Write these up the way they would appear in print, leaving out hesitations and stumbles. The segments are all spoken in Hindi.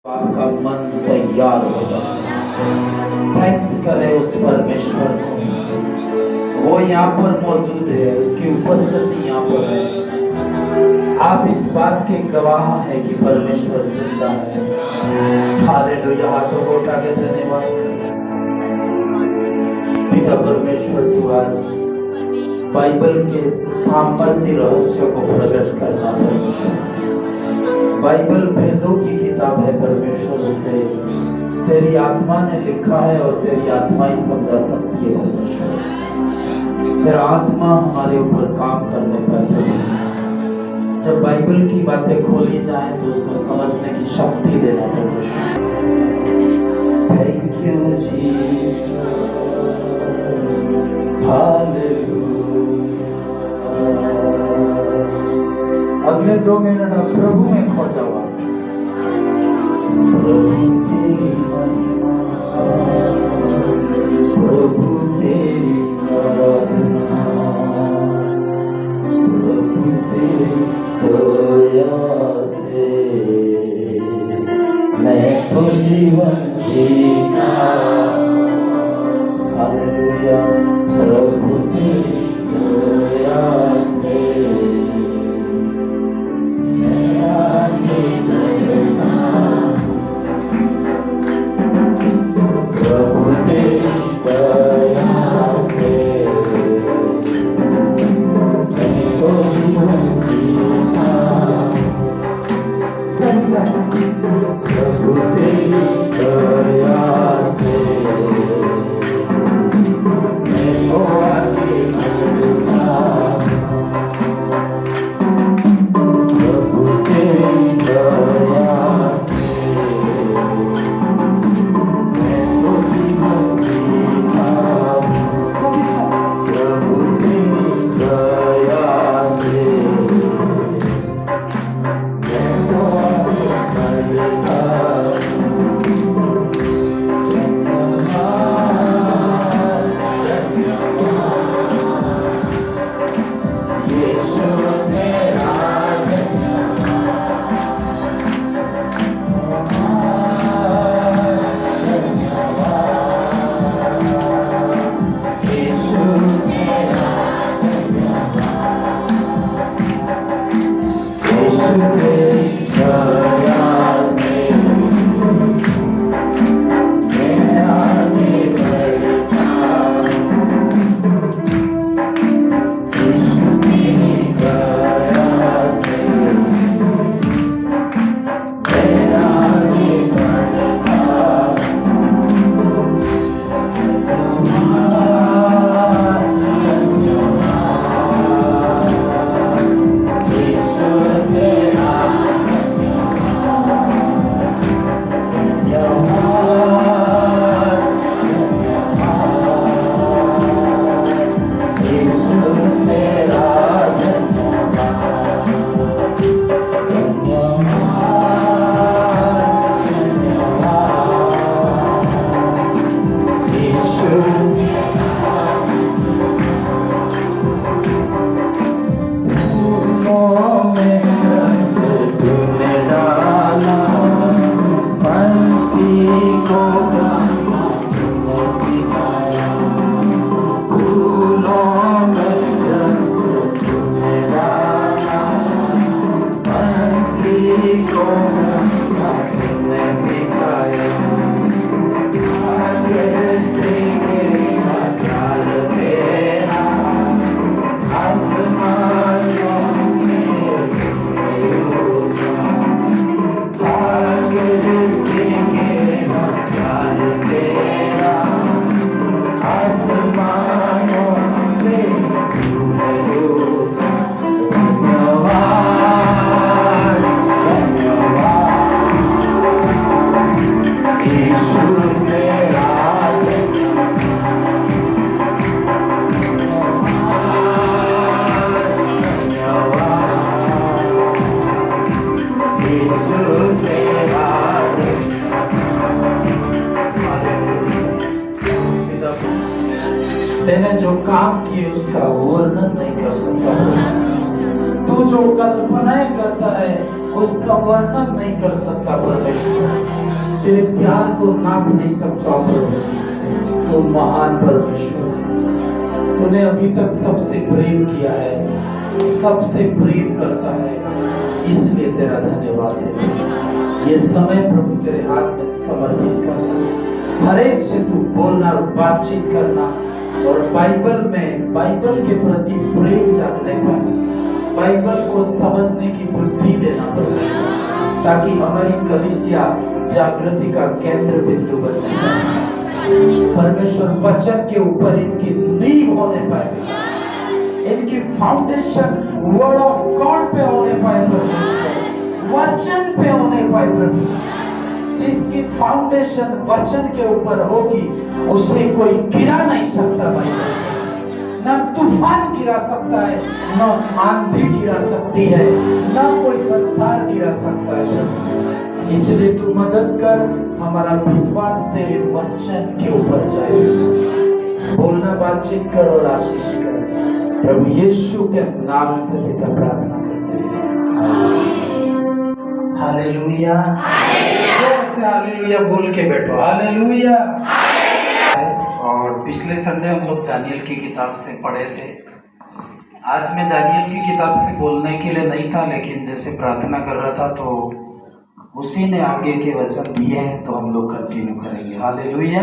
आपका मन तैयार होगा। थैंक्स करें उस परमेश्वर को, वो यहाँ पर मौजूद है, उसकी उपस्थिति यहाँ पर है। आप इस बात के गवाह हैं कि परमेश्वर जिंदा है। हालेलुया। हाथों को उठा के धन्यवाद करें। पिता परमेश्वर, तू आज बाइबल के सामर्थ्य रहस्य को प्रकट करना परमेश्वर। बाइबल भेदों की किताब है परमेश्वर, उसे तेरी आत्मा ने लिखा है और तेरी आत्मा ही समझा सकती है परमेश्वर। तेरा आत्मा हमारे ऊपर काम करने पर जब बाइबल की बातें खोली जाए तो उसको समझने की शक्ति देना परमेश्वर। Thank you Jesus, hallelujah. अगले 2 मिनट आप प्रभु में खो जाओ। प्रभु तेरी महिमा, प्रभु तेरी आराधना, प्रभु तेरी दया से मैं तो जीवन जीता। हालेलुया। प्रभु तेरी दया से तेने जो काम किए उसका वर्णन नहीं कर सकता। तू जो कल्पनाएं करता है उसका वर्णन नहीं कर सकता परमेश्वर। तेरे प्यार को नाप नहीं सकता प्रभु जी। तू महान परमेश्वर है। तूने अभी तक सबसे प्रेम किया है, सबसे प्रेम करता है, इसलिए तेरा धन्यवाद देते हैं। ये समय प्रभु तेरे हाथ में समर्पित करता है। हर एक से तू बोलना और बातचीत करना, और बाइबल के प्रति प्रेम जागने पाए, बाइबल को समझने की बुद्धि देना पड़ेगा, ताकि हमारी कलीसिया जागृति का केंद्र बिंदु बनने पाए। परमेश्वर वचन के ऊपर इनकी नींव होने पाए, इनकी फाउंडेशन वर्ड ऑफ गॉड पे होने पाए, परमेश्वर वचन पे होने पाए प्रभु जी। जिसकी फाउंडेशन वचन के ऊपर होगी उसे कोई गिरा नहीं सकता भाई, ना तूफान गिरा सकता है, ना आंधी गिरा सकती है, ना कोई संसार गिरा सकता है। इसलिए तू मदद कर, हमारा विश्वास तेरे वचन के ऊपर जाए। बोलना, बातचीत कर और आशीष कर। प्रभु यीशु के नाम से पिता प्रार्थना करते हैं। हालेलुया। जोर से हालेलुया बोल के बैठो। हालेलुया। और पिछले संडे हम लोग दानियल की किताब से पढ़े थे। आज मैं दानियल की किताब से बोलने के लिए नहीं था, लेकिन जैसे प्रार्थना कर रहा था तो उसी ने आगे के वचन दिए हैं, तो हम लोग कंटिन्यू करेंगे। हालेलुया।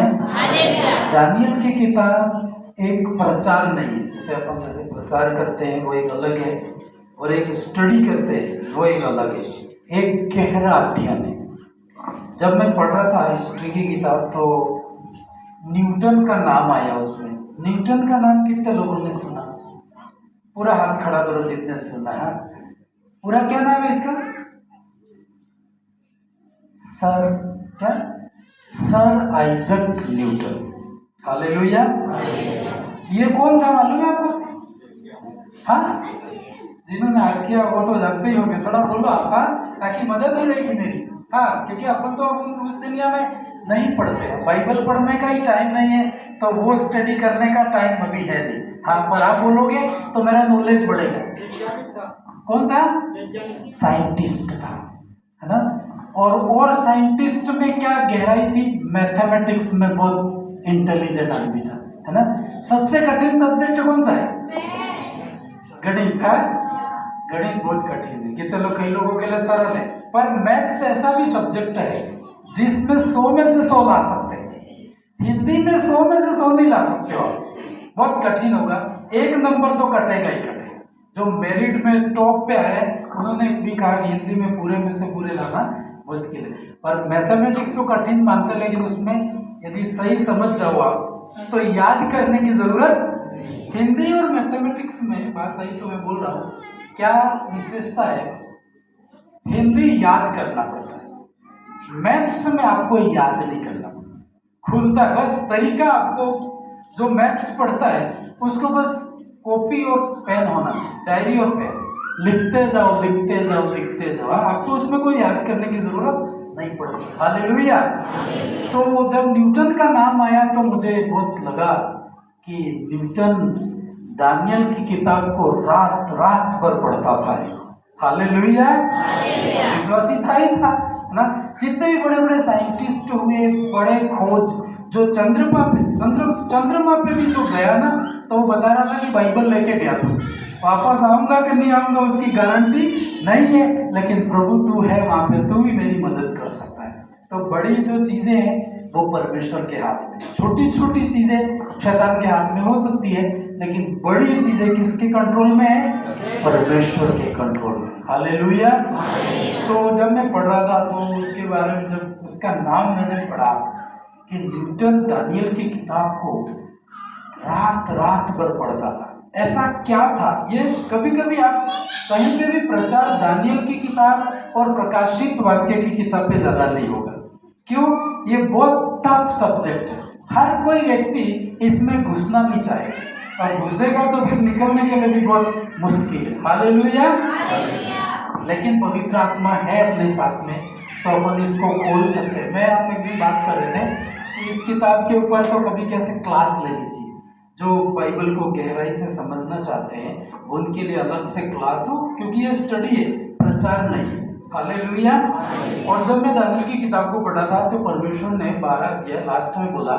दानियल की किताब एक प्रचार नहीं है, जैसे अपन जैसे प्रचार करते हैं वो एक अलग है, और एक स्टडी करते हैं वो एक अलग है, एक गहरा अध्ययन है। जब मैं पढ़ रहा था हिस्ट्री की किताब तो न्यूटन का नाम आया उसमें। न्यूटन का नाम कितने लोगों ने सुना? पूरा हाथ खड़ा करो जितने सुना है। पूरा क्या नाम है इसका? Sir Isaac Newton. हालेलुया। ये कौन था मालूम है आपको? हाँ, जिन्होंने हाथ किया वो तो जानते ही होंगे। थोड़ा बोलो आप, हाँ, ताकि मदद हो जाएगी मेरी। हाँ, क्योंकि अपन तो उस दुनिया में नहीं पढ़ते हैं, बाइबल पढ़ने का ही टाइम नहीं है, तो वो स्टडी करने का टाइम अभी है नहीं। हाँ, पर आप बोलोगे तो मेरा नॉलेज बढ़ेगा। कौन था? साइंटिस्ट था, है ना। और साइंटिस्ट में क्या गहराई थी? मैथमेटिक्स में बहुत इंटेलिजेंट आदमी था, है ना। सबसे कठिन सब्जेक्ट कौन सा है? गणित है। गणित बहुत कठिन है, कितने लोग, कई लोगों के लिए सरल है, पर मैथ्स ऐसा भी सब्जेक्ट है जिसमें 100 में से 100 ला सकते हैं। हिंदी में 100 में से 100 नहीं ला सकते हो, बहुत कठिन होगा। एक नंबर तो कटेगा ही कटेगा। जो मेरिट में टॉप पे आए उन्होंने भी कहा कि हिंदी में पूरे में से पूरे लाना मुश्किल है, पर मैथमेटिक्स को कठिन मानते, लेकिन उसमें यदि सही समझ जाओ आप तो याद करने की जरूरत। हिंदी और मैथमेटिक्स में बात आई तो मैं बोल रहा हूँ, क्या विशेषता है? हिंदी याद करना पड़ता है, मैथ्स में आपको याद नहीं करना पड़ता, खुलता है बस तरीका। आपको जो मैथ्स पढ़ता है उसको बस कॉपी और पेन होना चाहिए, डायरी और पेन, लिखते जाओ लिखते जाओ लिखते जाओ, आपको उसमें कोई याद करने की जरूरत नहीं पड़ती। हालेलुया। तो जब न्यूटन का नाम आया तो मुझे बहुत लगा कि न्यूटन दानियल की किताब को रात रात भर पढ़ता था। हालेलुया। विश्वासी था ही था ना। जितने भी बड़े बड़े साइंटिस्ट हुए, बड़े खोज, जो चंद्रमा पे भी जो गया ना, तो वो बता रहा था कि बाइबल लेके गया था, वापस आऊंगा कि नहीं आऊंगा उसकी गारंटी नहीं है, लेकिन प्रभु तू है वहां पे, तू भी मेरी मदद कर सकता है। तो बड़ी जो चीजें हैं वो परमेश्वर के हाथ में, छोटी छोटी चीजें शैतान के हाथ में हो सकती है, लेकिन बड़ी चीजें किसके कंट्रोल में है? परमेश्वर के कंट्रोल में। हालेलुया। तो जब मैं पढ़ रहा था तो उसके बारे में, जब उसका नाम मैंने पढ़ा कि न्यूटन दानियल की किताब को रात रात भर पढ़ता था, ऐसा क्या था? ये कभी कभी आप कहीं पे भी प्रचार दानियल की किताब और प्रकाशित वाक्य की किताब पे ज्यादा नहीं होगा। क्यों? ये बहुत टफ सब्जेक्ट है, हर कोई व्यक्ति इसमें घुसना नहीं चाहेगा, और घुसेगा तो फिर निकलने के लिए भी बहुत मुश्किल है। हालेलुया। लेकिन पवित्र आत्मा है अपने साथ में, तो अपन इसको खोल सकते हैं। मैं आप एक भी बात कर रहे थे कि इस किताब के ऊपर तो कभी कैसे क्लास लेनी चाहिए। जो बाइबल को गहराई से समझना चाहते हैं उनके लिए अलग से क्लास हो, क्योंकि ये स्टडी है, प्रचार नहीं है। हालेलुया। और जब मैं दानियल की किताब को पढ़ा था तो परमेश्वर ने 12 अध्याय लास्ट में बोला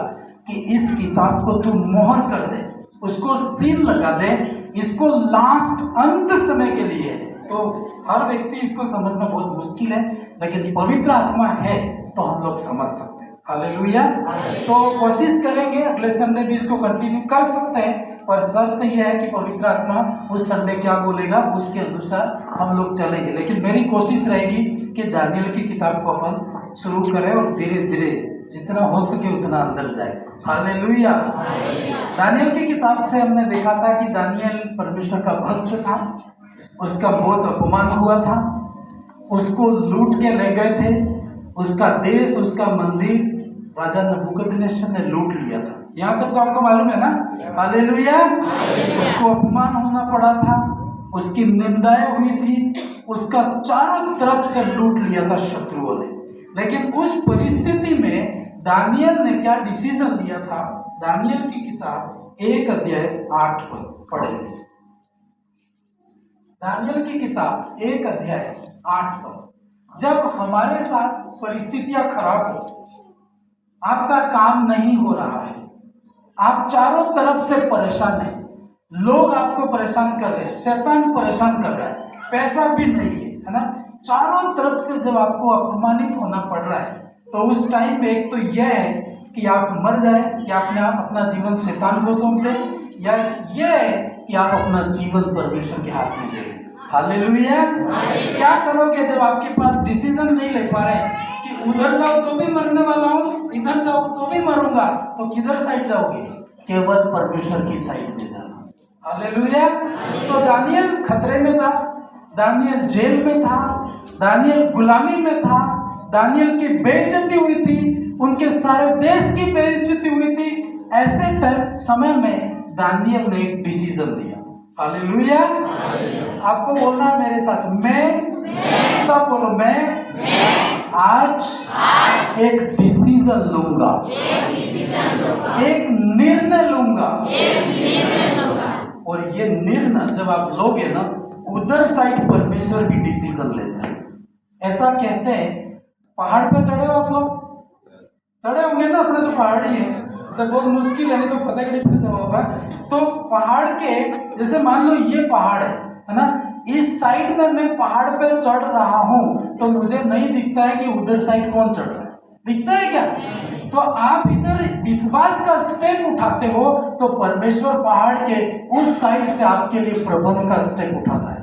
कि इस किताब को तू मोहर कर दे, उसको सील लगा दे, इसको लास्ट अंत समय के लिए है। तो हर व्यक्ति इसको समझना बहुत मुश्किल है, लेकिन पवित्र आत्मा है तो हम लोग समझ सकते हैं। हालेलुया। तो कोशिश करेंगे, अगले संडे भी इसको कंटिन्यू कर सकते हैं, पर शर्त यह है कि पवित्र आत्मा उस संडे क्या बोलेगा उसके अनुसार हम लोग चलेंगे। लेकिन मेरी कोशिश रहेगी कि दानियल की किताब को अपन शुरू करें और धीरे धीरे जितना हो सके उतना अंदर जाए। हालेलुया। दानियल की किताब से हमने देखा था कि दानियल परमेश्वर का भक्त था, उसका बहुत अपमान हुआ था, उसको लूट के ले गए थे, उसका देश, उसका मंदिर राजा नबूकदनेस्सर ने लूट लिया था। यहाँ तक तो आपको मालूम है ना। हालेलुया। उसको अपमान होना पड़ा था, उसकी निंदाएं हुई थी, उसका चारों तरफ से लूट लिया था शत्रुओं ने। लेकिन उस परिस्थिति में दानियल ने क्या डिसीजन लिया था? दानियल की किताब 1 अध्याय 8 पद पढ़ेंगे। दानियल की किताब 1 अध्याय 8 पद। जब हमारे साथ परिस्थितियां खराब हो, आपका काम नहीं हो रहा है, आप चारों तरफ से परेशान हैं, लोग आपको परेशान कर रहे हैं, शैतान परेशान कर रहा है, पैसा भी नहीं है ना, चारों तरफ से जब आपको अपमानित होना पड़ रहा है, तो उस टाइम पे एक तो यह है कि आप मर जाए, या अपना जीवन शैतान को सौंप दें, या यह है कि आप अपना जीवन परमेश्वर के हाथ में दे दें। हालेलुया। क्या करोगे जब आपके पास डिसीजन नहीं ले पा रहे कि उधर जाओ तो भी मरने वाला हूँ, इधर जाओ तो भी मरूंगा, तो किधर साइड जाओगे? केवल परमेश्वर की साइड में जाना। हालेलुया। तो दानियल खतरे में था, दानियल जेल में था, दानियल गुलामी में था, दानियल की बेइज्जती हुई थी, उनके सारे देश की बेइज्जती हुई थी। ऐसे समय में दानियल ने एक डिसीजन लिया। हालेलुया। आपको बोलना है मेरे साथ, मैं सब बोलो, मैं आज एक डिसीजन लूंगा, एक निर्णय लूंगा। और ये निर्णय जब आप लोगे ना, उधर साइड परमेश्वर भी डिसीजन लेता है। ऐसा कहते हैं, पहाड़ पे चढ़े हो आप लोग, चढ़े होंगे ना, अपने तो पहाड़ ही है, जब बहुत मुश्किल है, नहीं तो पता कि नहीं होगा। तो पहाड़ के जैसे मान लो ये पहाड़ है ना, इस साइड में मैं पहाड़ पे चढ़ रहा हूं, तो मुझे नहीं दिखता है कि उधर साइड कौन चढ़ रहा है, दिखता है क्या? तो आप इधर विश्वास का स्टेप उठाते हो तो परमेश्वर पहाड़ के उस साइड से आपके लिए प्रबंध का स्टेप उठाता है।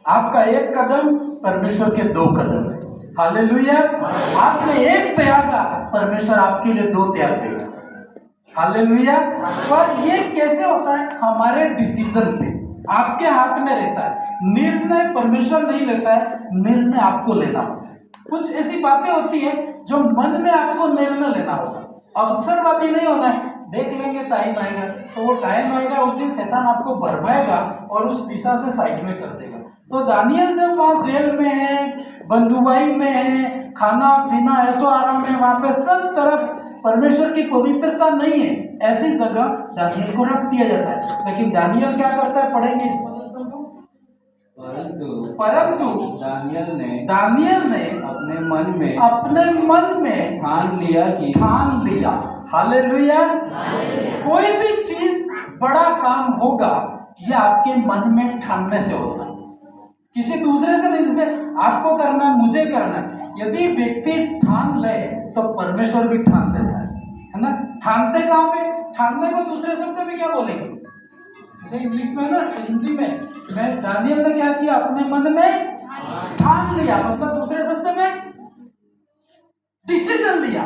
आपका एक कदम परमेश्वर के 2 कदम है। हालेलुया। आपने एक त्यागा, परमेश्वर आपके लिए 2 त्याग देगा। हालेलुया। पर ये कैसे होता है? हमारे डिसीजन पे, आपके हाथ में रहता है। निर्णय परमेश्वर नहीं लेता है, निर्णय आपको लेना होता है। कुछ ऐसी बातें होती है जो मन में आपको निर्णय लेना होगा। अवसरवादी नहीं होना है, देख लेंगे टाइम आएगा, तो वो टाइम आएगा उस दिन शैतान आपको भरमाएगा और उस दिशा से साइड में कर देगा। तो दानियल जब वहाँ जेल में है, बंधुआई में है, खाना पीना ऐसो आराम में, वहाँ पे सब तरफ परमेश्वर की पवित्रता नहीं है, ऐसी जगह दानियल को रख दिया जाता है। लेकिन दानियल क्या करता है? पढ़ेंगे इस पदस्थल को। परंतु दानियल ने अपने मन में ठान लिया। हालेलुया। कोई भी चीज बड़ा काम होगा, ये आपके मन में ठानने से होता है, किसी दूसरे से नहीं। जैसे आपको करना है, मुझे करना है, यदि व्यक्ति ठान ले तो परमेश्वर भी ठान लेता है ना। ठानते कहाँ पे? ठानने को दूसरे शब्द में क्या बोलेंगे? जैसे इंग्लिश में ना, हिंदी में मैं दानियल ने क्या किया? अपने मन में ठान लिया, मतलब दूसरे शब्द में डिसीजन लिया,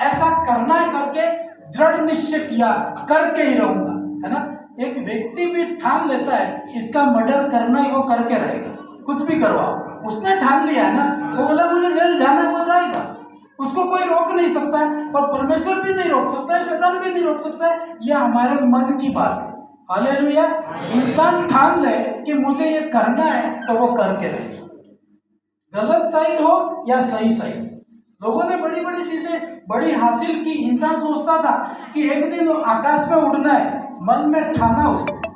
ऐसा करना है करके दृढ़ निश्चय किया, करके ही रहूंगा, है ना। एक व्यक्ति भी ठान लेता है इसका मर्डर करना ही, वो करके रहेगा, कुछ भी करवाओ, उसने ठान लिया है ना, वो बोला मुझे जेल जाना, हो जाएगा, उसको कोई रोक नहीं सकता है, और परमेश्वर भी नहीं रोक सकता है, शैतान भी नहीं रोक सकता है। यह हमारे मन की बात है। हालेलुया। इंसान ठान ले कि मुझे ये करना है तो वो करके रहेगा, गलत साइड हो या सही साइड। लोगों ने बड़ी बड़ी चीजें बड़ी हासिल की। इंसान सोचता था कि एक दिन आकाश में उड़ना है, मन में ठाना, उसने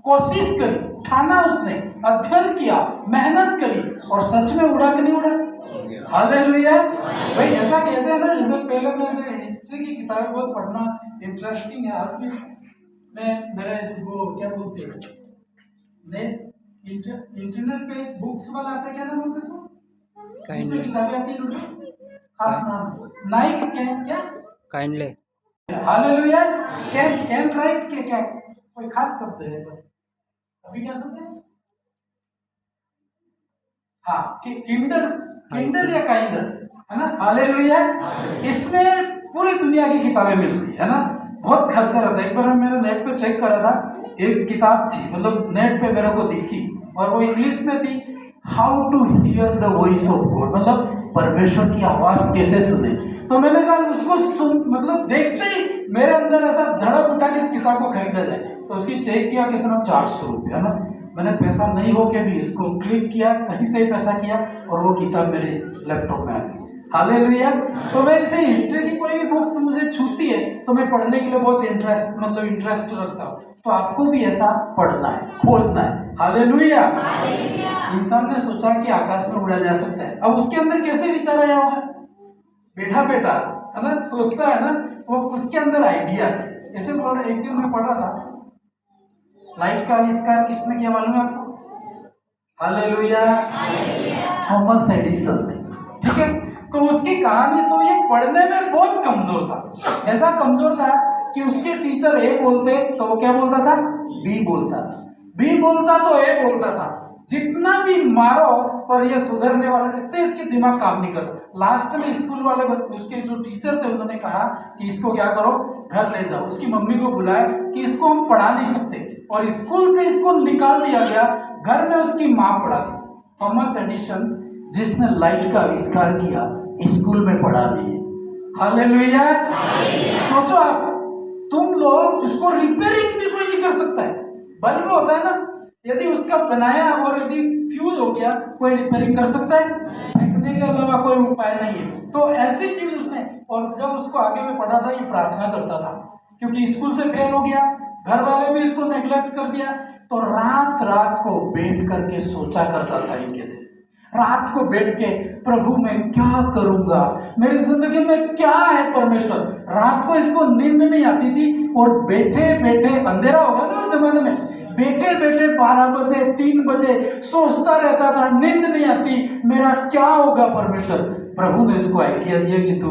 कोशिश करी, ठाना उसने, अध्ययन किया, मेहनत करी और सच में उड़ा कि नहीं उड़ा? हालेलुया। भाई ऐसा कहते हैं ना, जैसे पहले मैं हिस्ट्री की किताबें बहुत पढ़ना इंटरेस्टिंग है, आज भी मैं मेरे वो क्या बोलते हैं इंटरनेट पे बुक्स वाला आता है, क्या नाम बोलते हैं उसको, जिसमें किताबें आती है, खास नाम नाइक क्या काइंडली। हालेलुया। कैन राइट के क्या कोई खास शब्द है तो अभी क्या शब्द है? हाँ किंडल या काइंडल है ना। हालेलुया। इसमें पूरी दुनिया की किताबें मिलती है ना, बहुत खर्चा रहता है। एक बार मैंने नेट पे चेक करा था, एक किताब थी, मतलब नेट पे मेरे को दिखी और वो इंग्लिश में थी, how to hear the voice of God, मतलब परमेश्वर की आवाज कैसे सुने। तो मैंने कहा उसको सुन, मतलब देखते ही मेरे अंदर ऐसा धड़क उठा कि इस किताब को खरीदा जाए। तो उसकी चेक किया, कितना 400 रुपया ना। मैंने पैसा नहीं हो के भी इसको क्लिक किया, कहीं से ही पैसा किया और वो किताब मेरे लैपटॉप में आ गई। हालेलुया। तो मैं इसे हिस्ट्री की कोई भी बुक्स मुझे छूती है तो मैं पढ़ने के लिए बहुत इंटरेस्ट रखता हूँ। तो आपको भी ऐसा पढ़ना है, खोजना है। हालेलुया। इंसान ने सोचा कि आकाश में उड़ा जा सकता है, अब उसके अंदर कैसे विचार आया होगा? बेटा है ना, सोचता है ना, वो उसके अंदर आइडिया ऐसे बोल रहा। एक दिन मैं पढ़ा था, लाइट का आविष्कार किसने किया मालूम है आपको? हालेलुया। थॉमस एडिसन ने। ठीक है, तो उसकी कहानी तो ये पढ़ने में बहुत कमजोर था, ऐसा कमजोर था कि उसके टीचर ए बोलते तो वो क्या बोलता था? बी बोलता था, बी बोलता तो ए बोलता था। जितना भी मारो पर ये सुधरने वाला देखते, इसके दिमाग काम नहीं करता। लास्ट में स्कूल वाले उसके जो टीचर थे उन्होंने कहा कि इसको क्या करो, घर ले जाओ। उसकी मम्मी को बुलाया कि इसको हम पढ़ा नहीं सकते और स्कूल से इसको निकाल दिया गया। घर में उसकी माँ पढ़ाती। थॉमस एडिसन जिसने लाइट का आविष्कार किया, स्कूल में पढ़ा नहीं है। हालेलुया। सोचो आप, तुम लोग उसको रिपेयरिंग भी कोई नहीं कर सकता है। बल्ब होता है ना, यदि उसका बनाया और यदि फ्यूज हो गया, कोई रिपेयरिंग कर सकता है? फेंकने के अलावा कोई उपाय नहीं है। तो ऐसी चीज उसने, और जब उसको आगे में पढ़ा था, ये प्रार्थना करता था क्योंकि स्कूल से फेल हो गया, घर वाले भी इसको नेग्लेक्ट कर दिया। तो रात रात को बैठ करके सोचा करता था। इनके दिन रात को बैठ के, प्रभु मैं क्या करूंगा, मेरी जिंदगी में क्या है परमेश्वर। रात को इसको नींद नहीं आती थी और बैठे बैठे, अंधेरा होगा ना उस जमाने में, बैठे बैठे 12 बजे 3 बजे सोचता रहता था, नींद नहीं आती, मेरा क्या होगा परमेश्वर। प्रभु ने इसको आइडिया दिया कि तू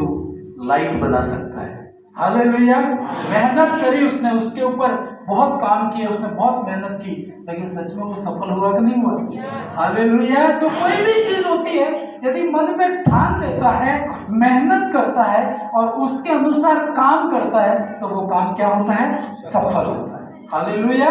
लाइट बना सकता है। हालेलुया। मेहनत करी उसने, उसके ऊपर बहुत काम किए, उसने बहुत मेहनत की, लेकिन सच में वो सफल हुआ कि नहीं हुआ? हालेलुया। तो कोई भी चीज होती है, यदि मन में ठान लेता है, मेहनत करता है और उसके अनुसार काम करता है, तो वो काम क्या होता है? सफल होता है। हालेलुया।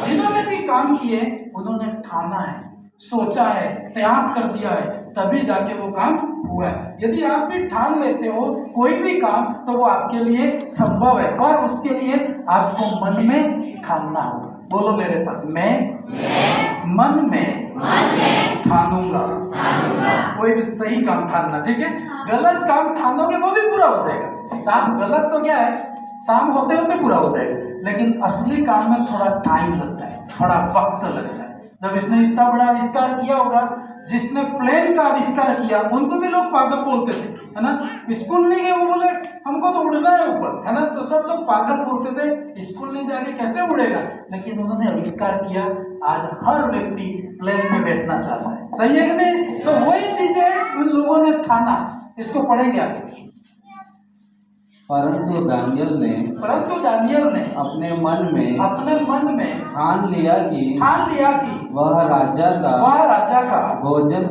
जिन्होंने भी काम किए उन्होंने ठाना है, सोचा है, त्याग कर दिया है, तभी जाके वो काम हुआ है। यदि आप भी ठान लेते हो कोई भी काम, तो वो आपके लिए संभव है, और उसके लिए आपको मन में ठानना होगा। बोलो मेरे साथ, मैं मन में ठानूंगा। कोई भी सही काम ठानना, ठीक है? गलत काम ठानोगे वो भी पूरा हो जाएगा। शाम गलत तो क्या है, शाम होते होते पूरा हो जाएगा, लेकिन असली काम में थोड़ा टाइम लगता है, थोड़ा वक्त लगता है। जब इसने इतना बड़ा आविष्कार किया होगा, जिसने प्लेन का आविष्कार किया, उनको भी लोग पागल बोलते थे, है ना। स्कूल नहीं गए, वो बोले हमको तो उड़ना है ऊपर, है ना, तो सब लोग पागल बोलते थे, स्कूल नहीं जाके कैसे उड़ेगा। लेकिन उन्होंने आविष्कार किया, आज हर व्यक्ति प्लेन में बैठना चाहता है। सही है कि नहीं? तो वही चीजें उन लोगों ने ठाना। इसको पढ़ेंगे आगे। परंतु दानियल ने अपने मन में ठान लिया कि वह राजा का भोजन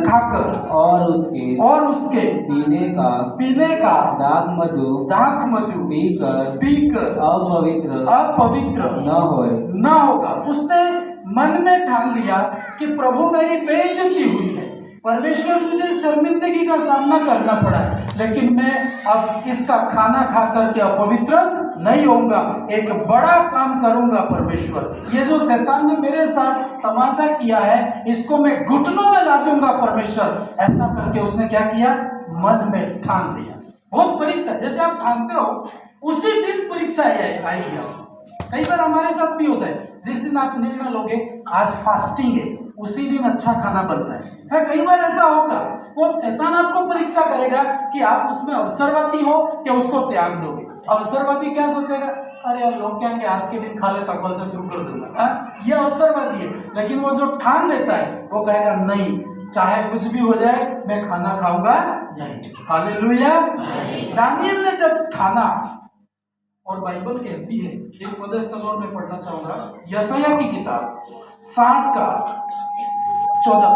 खाकर और उसके पीने का दाख मधु पीकर अपवित्र न होगा। उसने मन में ठान लिया कि प्रभु मेरी बेइज्जती हुई है, परमेश्वर मुझे शर्मिंदगी का सामना करना पड़ा है, लेकिन मैं अब इसका खाना खा करके अपवित्र नहीं होऊंगा, एक बड़ा काम करूंगा परमेश्वर। ये जो शैतान ने मेरे साथ तमाशा किया है, इसको मैं घुटनों में ला दूंगा परमेश्वर। ऐसा करके उसने क्या किया? मन में ठान लिया। बहुत परीक्षा, जैसे आप ठानते हो उसी दिन परीक्षा आएगी। कई बार हमारे साथ भी होता है, जिस दिन आप निर्णय लोगे आज फास्टिंग है, उसी दिन अच्छा खाना बनता है। कई बार ऐसा होगा, वो शैतान आपको परीक्षा करेगा कि आप उसमें अवसरवादी हो कि उसको त्याग दोगे। अवसरवादी क्या सोचेगा, अरे यार लोग क्या कि आज के दिन खा लेता, कल से शुरू कर दूंगा, ये अवसरवादी है। लेकिन वो जो ठान लेता है वो कहेगा नहीं, चाहे कुछ भी हो जाए मैं खाना खाऊंगा नहीं। हालेलुया। दानियल ने जब ठाना, और बाइबल कहती है, एक पद स्थलों में पढ़ना चाहूंगा, यशायाह की किताब 60 का 14,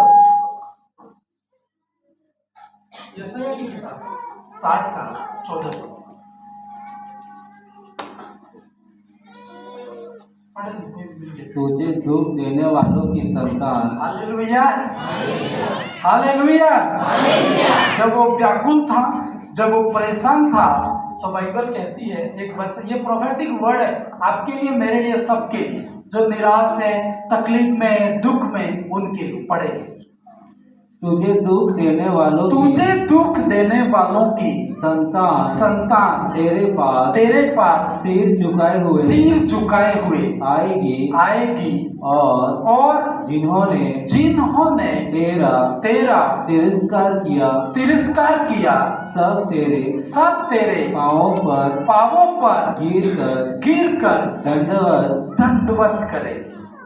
यशायाह की किताब 60 का 14। तुझे दुख देने वालों की संतान, हालेलुया हालेलुया। जब वो व्याकुल था, जब वो परेशान था, तो बाइबल कहती है एक वचन, ये प्रोफेटिक वर्ड है आपके लिए, मेरे लिए, सबके लिए, जो निराश है, तकलीफ में, दुख में, उनके लिए पढ़े। तुझे दुख देने वालों तुझे दुख देने वालों की संतान तेरे पास सिर झुकाए हुए आएगी और जिन्होंने तेरा तिरस्कार किया सब तेरे पांवों पर गिर कर दंडवत करे।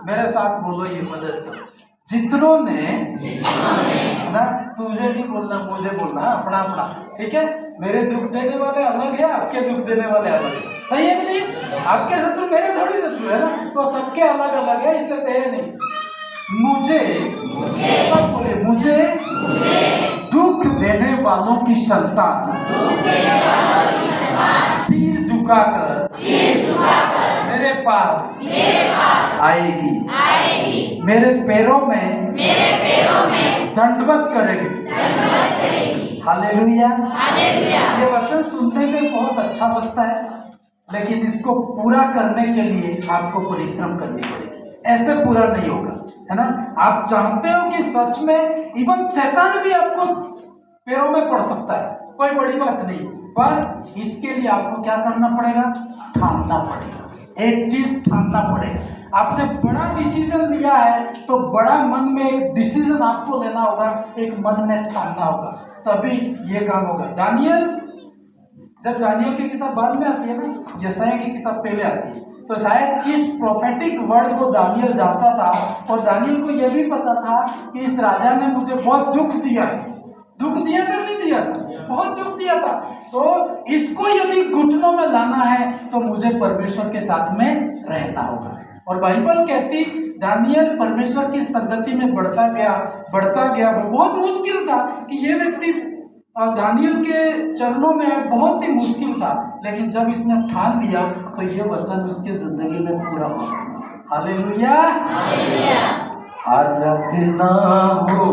मेरे साथ बोलो ये पदस्थ, जितनों ने ना, तुझे नहीं बोलना, मुझे बोलना, अपना अपना, ठीक है। मेरे दुख देने वाले अलग है, आपके दुख देने वाले अलग है, सही है कि नहीं? आपके शत्रु मेरे थोड़ी शत्रु है ना, तो सबके अलग अलग है, इसलिए तेरे नहीं। मुझे सब बोले, मुझे दुख देने वालों की संतान सिर झुकाकर मेरे पास आएगी, मेरे पैरों में दंडवत करेगी। हालेलुया। ये वचन सुनने में बहुत अच्छा लगता है, लेकिन इसको पूरा करने के लिए आपको परिश्रम करनी पड़ेगी, ऐसे पूरा नहीं होगा, है ना। आप चाहते हो कि सच में इवन शैतान भी आपको पैरों में पड़ सकता है, कोई बड़ी बात नहीं, पर इसके लिए आपको क्या करना पड़ेगा, ठानना पड़ेगा, एक चीज ठानना पड़ेगा। आपने बड़ा डिसीजन लिया है तो बड़ा मन में एक डिसीजन आपको लेना होगा, एक मन में ठानना होगा, तभी ये काम होगा। जब दानियल की किताब बाद में आती है ना, यशायाह की किताब पहले आती है, तो शायद इस प्रोफेटिक वर्ड को दानियल जानता था, और दानियल को यह भी पता था कि इस राजा ने मुझे बहुत दुख दिया था, नहीं दिया था, बहुत दुख दिया था, तो इसको यदि घुटनों में लाना है तो मुझे परमेश्वर के साथ में रहना होगा। और बाइबल कहती दानियल परमेश्वर की संगति में बढ़ता गया। बहुत मुश्किल था कि ये व्यक्ति दानियल के चरणों में, बहुत ही मुश्किल था, लेकिन जब इसने ठान लिया तो ये वचन उसकी जिंदगी में पूरा हो गया। हालेलुया। आराधना हो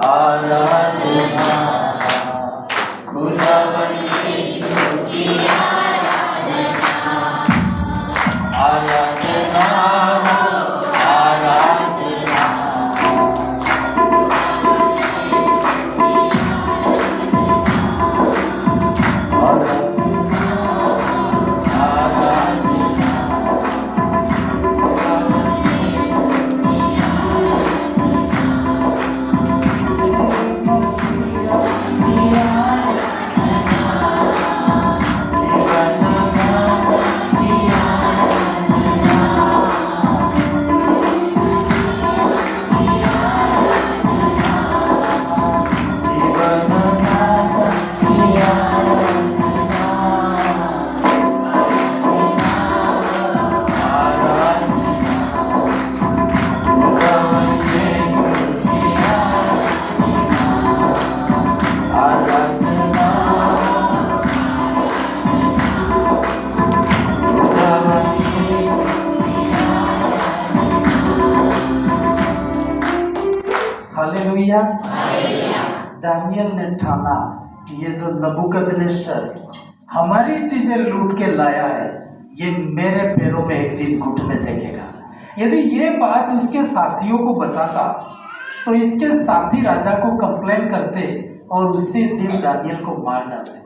आराधना, खुदावन यीशु की आराधना हो आराधना। हालेलुया। दानियल ने ठाना ये जो नबूकदनेस्सर हमारी चीजें लूट के लाया है, ये मेरे पैरों में एक दिन घुटने टेकेगा। यदि ये बात उसके साथियों को बताता तो इसके साथी राजा को कंप्लेन करते और उसी दिन दानियल को मार डालते,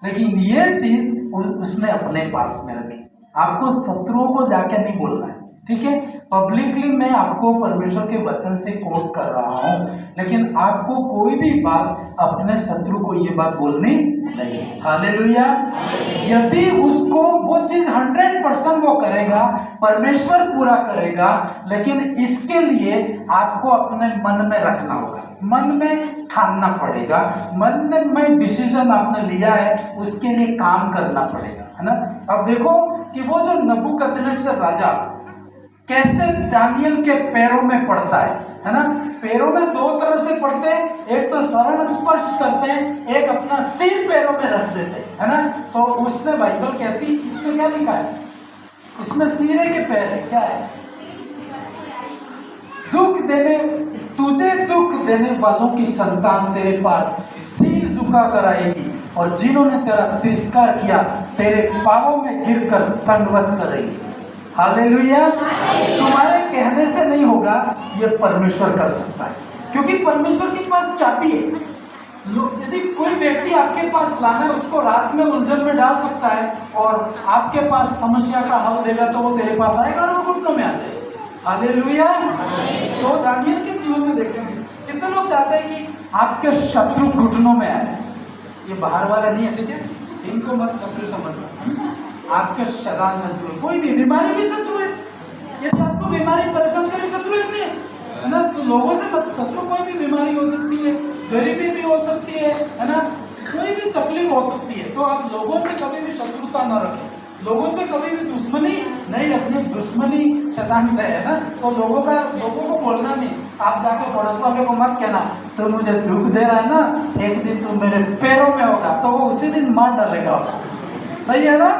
लेकिन ये चीज उसने अपने पास में रखी। आपको शत्रुओं को जाके नहीं बोलना है, ठीक है। पब्लिकली मैं आपको परमेश्वर के वचन से कोट कर रहा हूं, लेकिन आपको कोई भी बात अपने शत्रु को ये बात बोलनी नहीं। हालेलुया। यदि उसको वो चीज 100% वो करेगा, परमेश्वर पूरा करेगा, लेकिन इसके लिए आपको अपने मन में रखना होगा, मन में ठानना पड़ेगा, मन में डिसीजन आपने लिया है उसके लिए काम करना पड़ेगा, है ना। अब देखो कि वो जो नबूकदनेस्सर राजा कैसे दानियल के पैरों में पड़ता है ना। पैरों में दो तरह से पड़ते हैं, एक तो शरण स्पर्श करते हैं, एक अपना सिर पैरों में रख देते हैं, है ना। तो उसने बाइबल कहती, इसमें क्या लिखा है, इसमें सिरे के पैर है, क्या है, तुझे दुख देने वालों की संतान तेरे पास सिर झुका कर आएगी, और जिन्होंने तेरा तिरस्कार किया तेरे पांवों में गिरकर दंडवत करेगी। हालेलुया। तुम्हारे कहने से नहीं होगा, ये परमेश्वर कर सकता है, क्योंकि परमेश्वर के पास चाबी है। यदि कोई व्यक्ति आपके पास लाना है, उसको रात में उलझन में डाल सकता है और आपके पास समस्या का हल देगा, तो वो तेरे पास आएगा और वो घुटनों में आ जाएगा। हालेलुया। तो दानियल के जीवन में देखेंगे कितने लोग चाहते हैं कि आपके शत्रु घुटनों में आए। ये बाहर वाला नहीं है, ठीक है, इनको मत शत्रु समझना। आपके शैतान शत्रु, कोई भी बीमारी भी शत्रु है। यदि आपको बीमारी परेशान करे, शत्रु नहीं है ना। तो लोगों से मत, शत्रु कोई भी बीमारी हो सकती है, गरीबी भी हो सकती है ना, कोई भी तकलीफ हो सकती है। तो आप लोगों से कभी भी शत्रुता न रखें, लोगों से कभी भी दुश्मनी नहीं रखनी। दुश्मनी शैतान से है ना। तो लोगों को बोलना नहीं। आप जाके पड़ोस वाले को मत कहना, तो मुझे दुख दे रहा है ना, एक दिन तुम मेरे पैरों में होगा, तो वो उसी दिन मार डालेगा। सही है ना।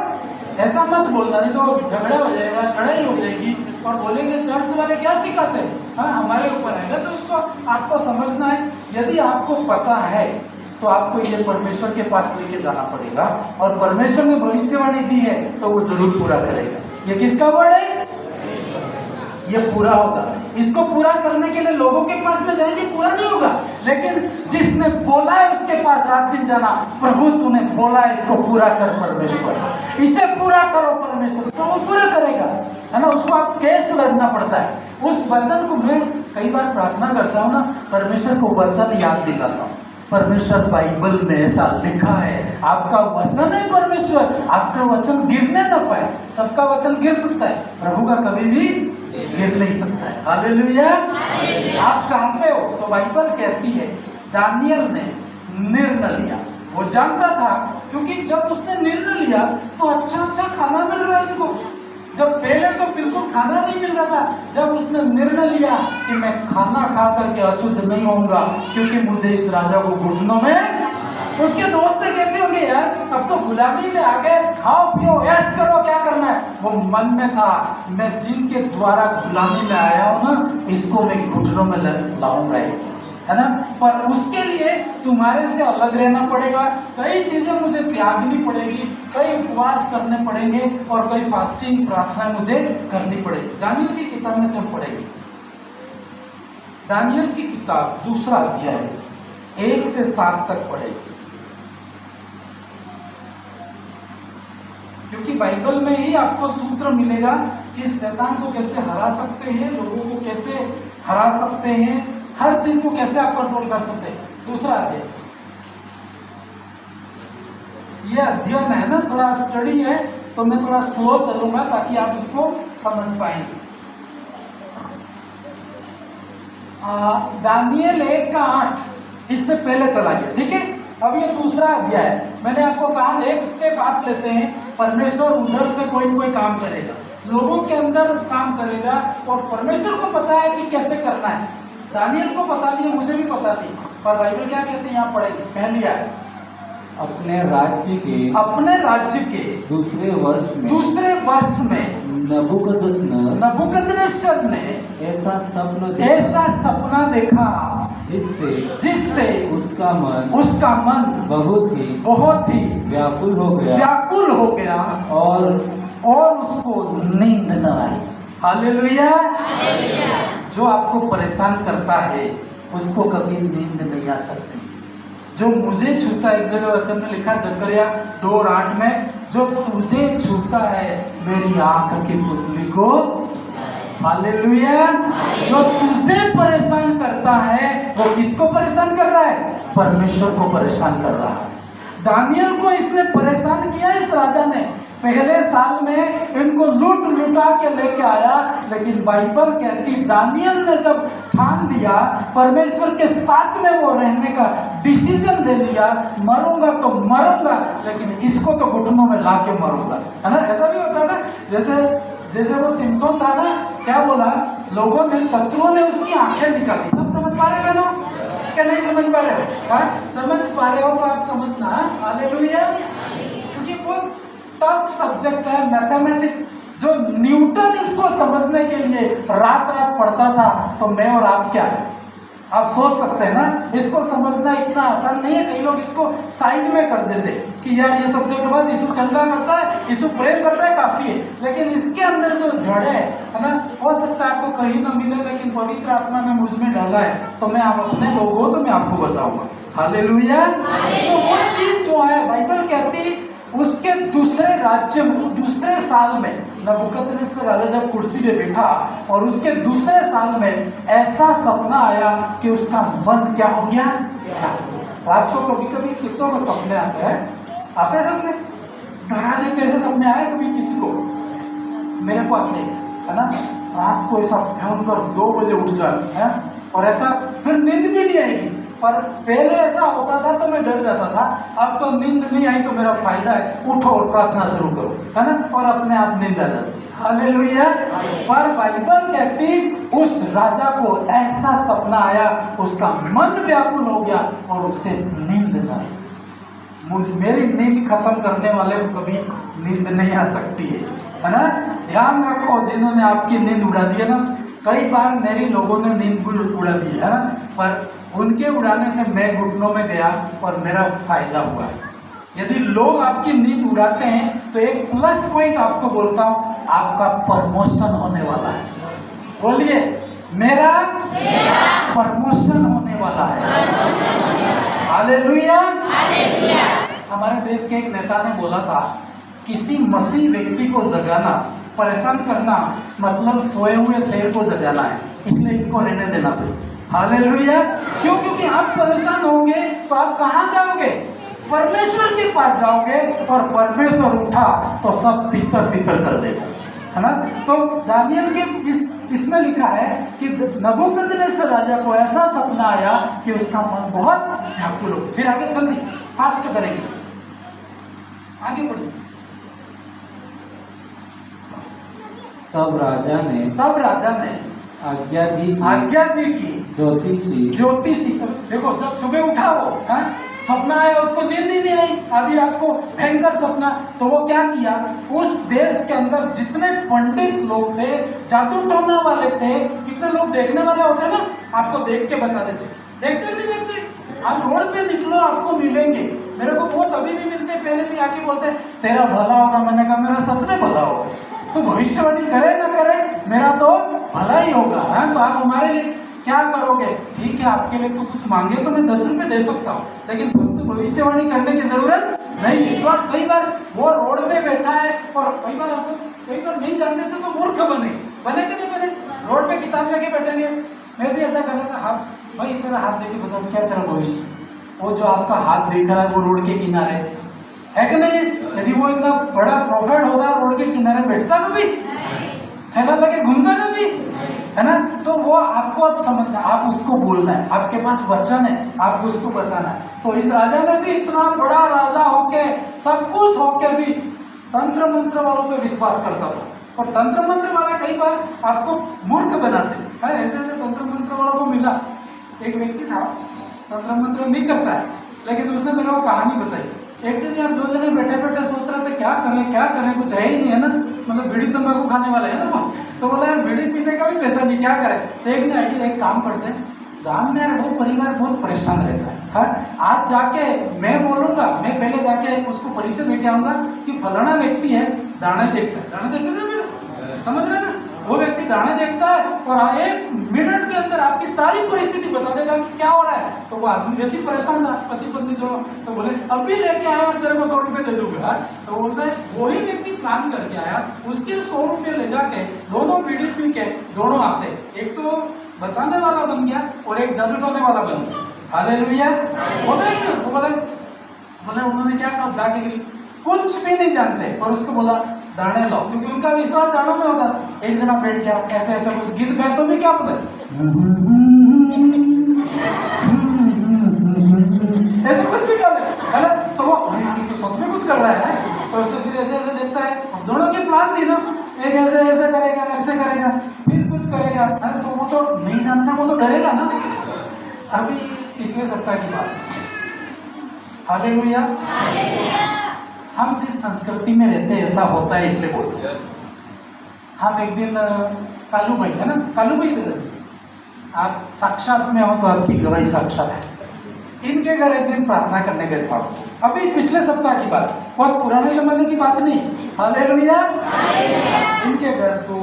ऐसा मत बोलना, नहीं तो झगड़ा हो जाएगा, लड़ाई हो जाएगी, और बोलेंगे चर्च वाले क्या सिखाते हैं, हाँ हमारे ऊपर आएगा। तो उसको आपको समझना है। यदि आपको पता है तो आपको ये परमेश्वर के पास लेके जाना पड़ेगा, और परमेश्वर ने भविष्यवाणी दी है तो वो जरूर पूरा करेगा। ये किसका वर्ड है, ये पूरा होगा। इसको पूरा करने के लिए लोगों के पास में जाएंगे, पूरा नहीं होगा, लेकिन जिसने बोला है उसके पास रात दिन जाना, प्रभु तूने बोला है इसको पूरा कर परमेश्वर, इसे पूरा करो परमेश्वर, तो वो पूरा करेगा, है ना। उसको आप केस लड़ना पड़ता है। उस वचन को मैं कई बार प्रार्थना करता हूँ ना, परमेश्वर को वचन याद दिलाता हूँ। परमेश्वर बाइबल में ऐसा लिखा है, आपका वचन है परमेश्वर, आपका वचन गिरने न पाए। सबका वचन गिर सकता है, प्रभु का कभी भी गिर नहीं सकता है। हालेलुया। आप चाहते हो तो बाइबल कहती है दानियल ने निर्णय लिया। वो जानता था, क्योंकि जब उसने निर्णय लिया तो अच्छा खाना मिल रहा है उसको। जब पहले तो बिल्कुल खाना नहीं मिल रहा था, जब उसने निर्णय लिया कि मैं खाना खा करके अशुद्ध नहीं होऊंगा, क्योंकि मुझे इस राजा को घुटनों में, उसके दोस्त कहते होंगे यार अब तो गुलामी में आ गए, खाओ पियो ऐश करो, क्या करना है। वो मन में था, मैं जिनके द्वारा गुलामी में आया हूं ना, इसको मैं घुटनों में लाऊंगा, है ना। पर उसके लिए तुम्हारे से अलग रहना पड़ेगा, कई चीजें मुझे त्यागनी पड़ेगी, कई उपवास करने पड़ेंगे, और कई फास्टिंग प्रार्थना मुझे करनी पड़ेगी। दानियल की किताब में से हम पढ़ेंगे। दानियल की किताब 2 अध्याय 1 से 7 तक पढ़ेगी, क्योंकि बाइबल में ही आपको सूत्र मिलेगा कि शैतान को कैसे हरा सकते हैं, लोगों को कैसे हरा सकते हैं, हर चीज को कैसे आप कंट्रोल कर सकते हैं। 2 अध्याय, ये अध्ययन है ना, थोड़ा स्टडी है, तो मैं थोड़ा स्लो चलूंगा ताकि आप इसको समझ पाएंगे। दानियल 1:8 इससे पहले चला गया, ठीक है। अब ये 2 अध्याय, मैंने आपको कहा एक स्टेप आप लेते हैं, परमेश्वर उधर से कोई न कोई काम करेगा, लोगों के अंदर काम करेगा, और परमेश्वर को पता है कि कैसे करना है। दानियल को पता नहीं है, मुझे भी पता नहीं, पर बाइबल क्या कहते हैं यहाँ पढ़ेंगे। पहली आयत, अपने राज्य के दूसरे वर्ष में नबूकदनेस्सर ने ऐसा सपना देखा जिससे उसका मन बहुत ही व्याकुल हो गया और उसको नींद न आई। हालेलुया। जो आपको परेशान करता है उसको कभी नींद नहीं आ सकती। जो मुझे छूता है, एक जगह वचन में लिखा जकरिया 2:8 में, जो तुझे छूता है मेरी आंख की पुतली को, हालेलुया। जो तुझे परेशान करता है वो किसको परेशान कर रहा है? परमेश्वर को परेशान कर रहा है। दानियल को इसने परेशान किया, इस राजा ने पहले साल में इनको लुटा के लेके आया, लेकिन बाइबल कहती दानियल ने जब ठान लिया, परमेश्वर के साथ में वो रहने का डिसीजन ले लिया, मरूंगा तो मरूंगा लेकिन इसको तो घुटनों में ला के मरूंगा, है ना। ऐसा भी होता है ना, जैसे वो सिमसोन था ना, क्या बोला लोगों ने, शत्रुओं ने उसकी आंखें निकाली। सब समझ पा रहे हो क्या? नहीं समझ पा रहे हो? समझ पा रहे हो तो आप समझना, हालेलुया। क्योंकि बहुत टफ सब्जेक्ट है मैथमेटिक्स। जो न्यूटन इसको समझने के लिए रात पढ़ता था, तो मैं और आप क्या है? आप सोच सकते हैं ना, इसको समझना इतना आसान नहीं है। कई लोग इसको साइड में कर देते कि यार ये सब्जेक्ट बस यीशु चंगा करता है, यीशु प्रेम करता है, काफी है। लेकिन इसके अंदर जो जड़ है ना, हो सकता है आपको कहीं ना मिले, लेकिन पवित्र आत्मा ने मुझ में डाला है, तो मैं आप अपने लोग हो तो मैं आपको बताऊंगा, हालेलुया। तो वो चीज जो है बाइबल कहती, उसके दूसरे राज्य में दूसरे साल में नबूकदनेस्सर राजा जब कुर्सी पे बैठा, और उसके दूसरे साल में ऐसा सपना आया कि उसका मन क्या हो गया? रात को कभी कभी कितनों को सपने आते हैं सपने, डरा देते ऐसे सपने आए कभी किसी को? मेरे को आते है ना, रात को ऐसा भयंकर 2 बजे उठ जाए है, और ऐसा फिर नींद भी नहीं आएगी। पर पहले ऐसा होता था तो मैं डर जाता था, अब तो नींद नहीं आई तो मेरा फायदा है, उठो और प्रार्थना शुरू करो, है ना, और अपने आप नींद आ जाती है, हालेलुया। पर बाइबल कहती उस राजा को ऐसा सपना आया, उसका मन व्याकुल हो गया और उसे नींद न आई। मेरी नींद खत्म करने वाले को कभी नींद नहीं आ सकती है ना। ध्यान रखो, जिन्होंने आपकी नींद उड़ा दी है ना, कई बार मेरी लोगों ने नींद भी उड़ा दी है ना, पर उनके उड़ाने से मैं घुटनों में गया और मेरा फायदा हुआ। यदि लोग आपकी नींद उड़ाते हैं तो एक प्लस पॉइंट आपको बोलता हूं, आपका प्रमोशन होने वाला है। बोलिए, मेरा प्रमोशन होने वाला है, हालेलुया। हमारे देश के एक नेता ने बोला था, किसी मसीह व्यक्ति को जगाना, परेशान करना मतलब सोए हुए शेर को जगाना है, इसलिए इनको रहने देना पड़ेगा, हालेलुया। क्यों? क्योंकि आप परेशान होंगे तो आप कहाँ जाओगे? परमेश्वर के पास जाओगे, और परमेश्वर उठा तो सब तितर बितर कर देगा, है ना। तो दानियल के इसमें लिखा है कि नबूकदनेस्सर राजा को ऐसा सपना आया कि उसका मन बहुत व्याकुल हो। फिर आगे जल्दी फास्ट करेंगे, आगे बढ़िए। तब राजा ने आज्ञा दी कि ज्योतिषी देखो, जब सुबह उठा वो सपना आया, उसको नींद ही नहीं आई, आधी रात को भयंकर सपना, तो वो क्या किया, उस देश के अंदर जितने पंडित लोग थे, जादू टोना वाले थे, कितने लोग देखने वाले होते ना, आपको देख के बता देते, देखते नहीं देखते, आप रोड पे निकलो आपको मिलेंगे। मेरे को बहुत अभी भी मिलते, पहले भी आके बोलते तेरा भला होगा, मैंने कहा मेरा सच में भला होगा, तो भविष्यवाणी करे ना करे मेरा तो भला ही होगा, है। तो आप हमारे लिए क्या करोगे? ठीक है, आपके लिए तो कुछ मांगे तो मैं 10 रुपये दे सकता हूँ, लेकिन तो भविष्यवाणी करने की जरूरत नहीं है। तो कई बार वो रोड में बैठा है, और कई बार नहीं जानते थे तो मूर्ख बने कि नहीं बने, रोड पे किताब लेके बैठेंगे। मैं भी ऐसा कर लेता, हाथ भाई तेरा हाथ देके बताओ क्या तेरा भविष्य, वो जो आपका हाथ दिख रहा है वो रोड के किनारे है कि नहीं? यदि वो इतना बड़ा प्रॉफिट होगा, रोड के किनारे बैठता कभी, थैला लगे घूमता कभी, है ना। तो वो आपको अब समझना, आप उसको बोलना है, आपके पास वचन है, आपको उसको बताना है। तो इस राजा ने भी इतना बड़ा राजा होके, सब कुछ होके भी तंत्र मंत्र वालों पे विश्वास करता था, और तंत्र मंत्र वाला कई बार आपको मूर्ख बनाते हैं। ऐसे ऐसे तंत्र मंत्र वालों को मिला, एक व्यक्ति था तंत्र मंत्र नहीं करता है, लेकिन उसने मेरे को कहानी बताई। एक दिन यार 2 जने बैठे बैठे सोच रहे थे क्या करें, कुछ है ही नहीं, है ना, मतलब बीड़ी तंबाकू खाने वाले है ना, तो बोला यार बीड़ी पीने का भी पैसा नहीं, क्या करें। तो एक ने आइडिया, एक काम करते हैं, गांव में यार वो परिवार बहुत परेशान रहता है, आज जाके मैं बोलूँगा, मैं पहले जाके उसको परिचय देके आऊँगा कि फलाना व्यक्ति है, दाने देखता है, दाने देखते थे मेरे, समझ रहे ना, वो व्यक्ति दाने देखता है और 1 मिनट के अंदर आपकी सारी परिस्थिति बता देगा कि क्या हो रहा है। तो वो आदमी वैसे ही परेशान था, पति पत्नी दोनों, तो बोले अभी लेके आया और तेरे को 100 रुपये दे दूंगा। तो बोलता है वही व्यक्ति प्लान करके आया, उसके 100 रुपये ले जाके दोनों बीड़ी पी के दोनों आते, एक तो बताने वाला बन गया और एक जादू टोने वाला बन गया। हालेलुया। बोले उन्होंने क्या कहा, जाके कुछ भी नहीं जानते और उसको बोला दाने लाओ, क्योंकि उनका विश्वास दानों में होता। एक जना बैठ गया, ऐसे ऐसे कुछ गीत गाए तो भी क्या बोले, ऐसे कुछ भी कर ले, तो वो तो सच में कुछ कर रहा है। तो उसको फिर ऐसे ऐसे देखता है, दोनों की प्लान थी ना, एक ऐसे ऐसे करेगा, ऐसे करेगा, फिर कुछ करेगा, तो वो तो नहीं जानता, वो तो डरेगा ना। अभी पिछले सप्ताह की बात, हालेलुया। हम जिस संस्कृति में रहते हैं ऐसा होता है, इसलिए बोलते हैं। हम एक दिन कालू भाई है ना, कालू भाई इधर आप साक्षात में हो तो आपकी गवाही साक्षात है। इनके घर एक दिन प्रार्थना करने गए साहब, अभी पिछले सप्ताह की बात, बहुत पुराने जमाने की बात नहीं। हालेलुया। इनके घर, तो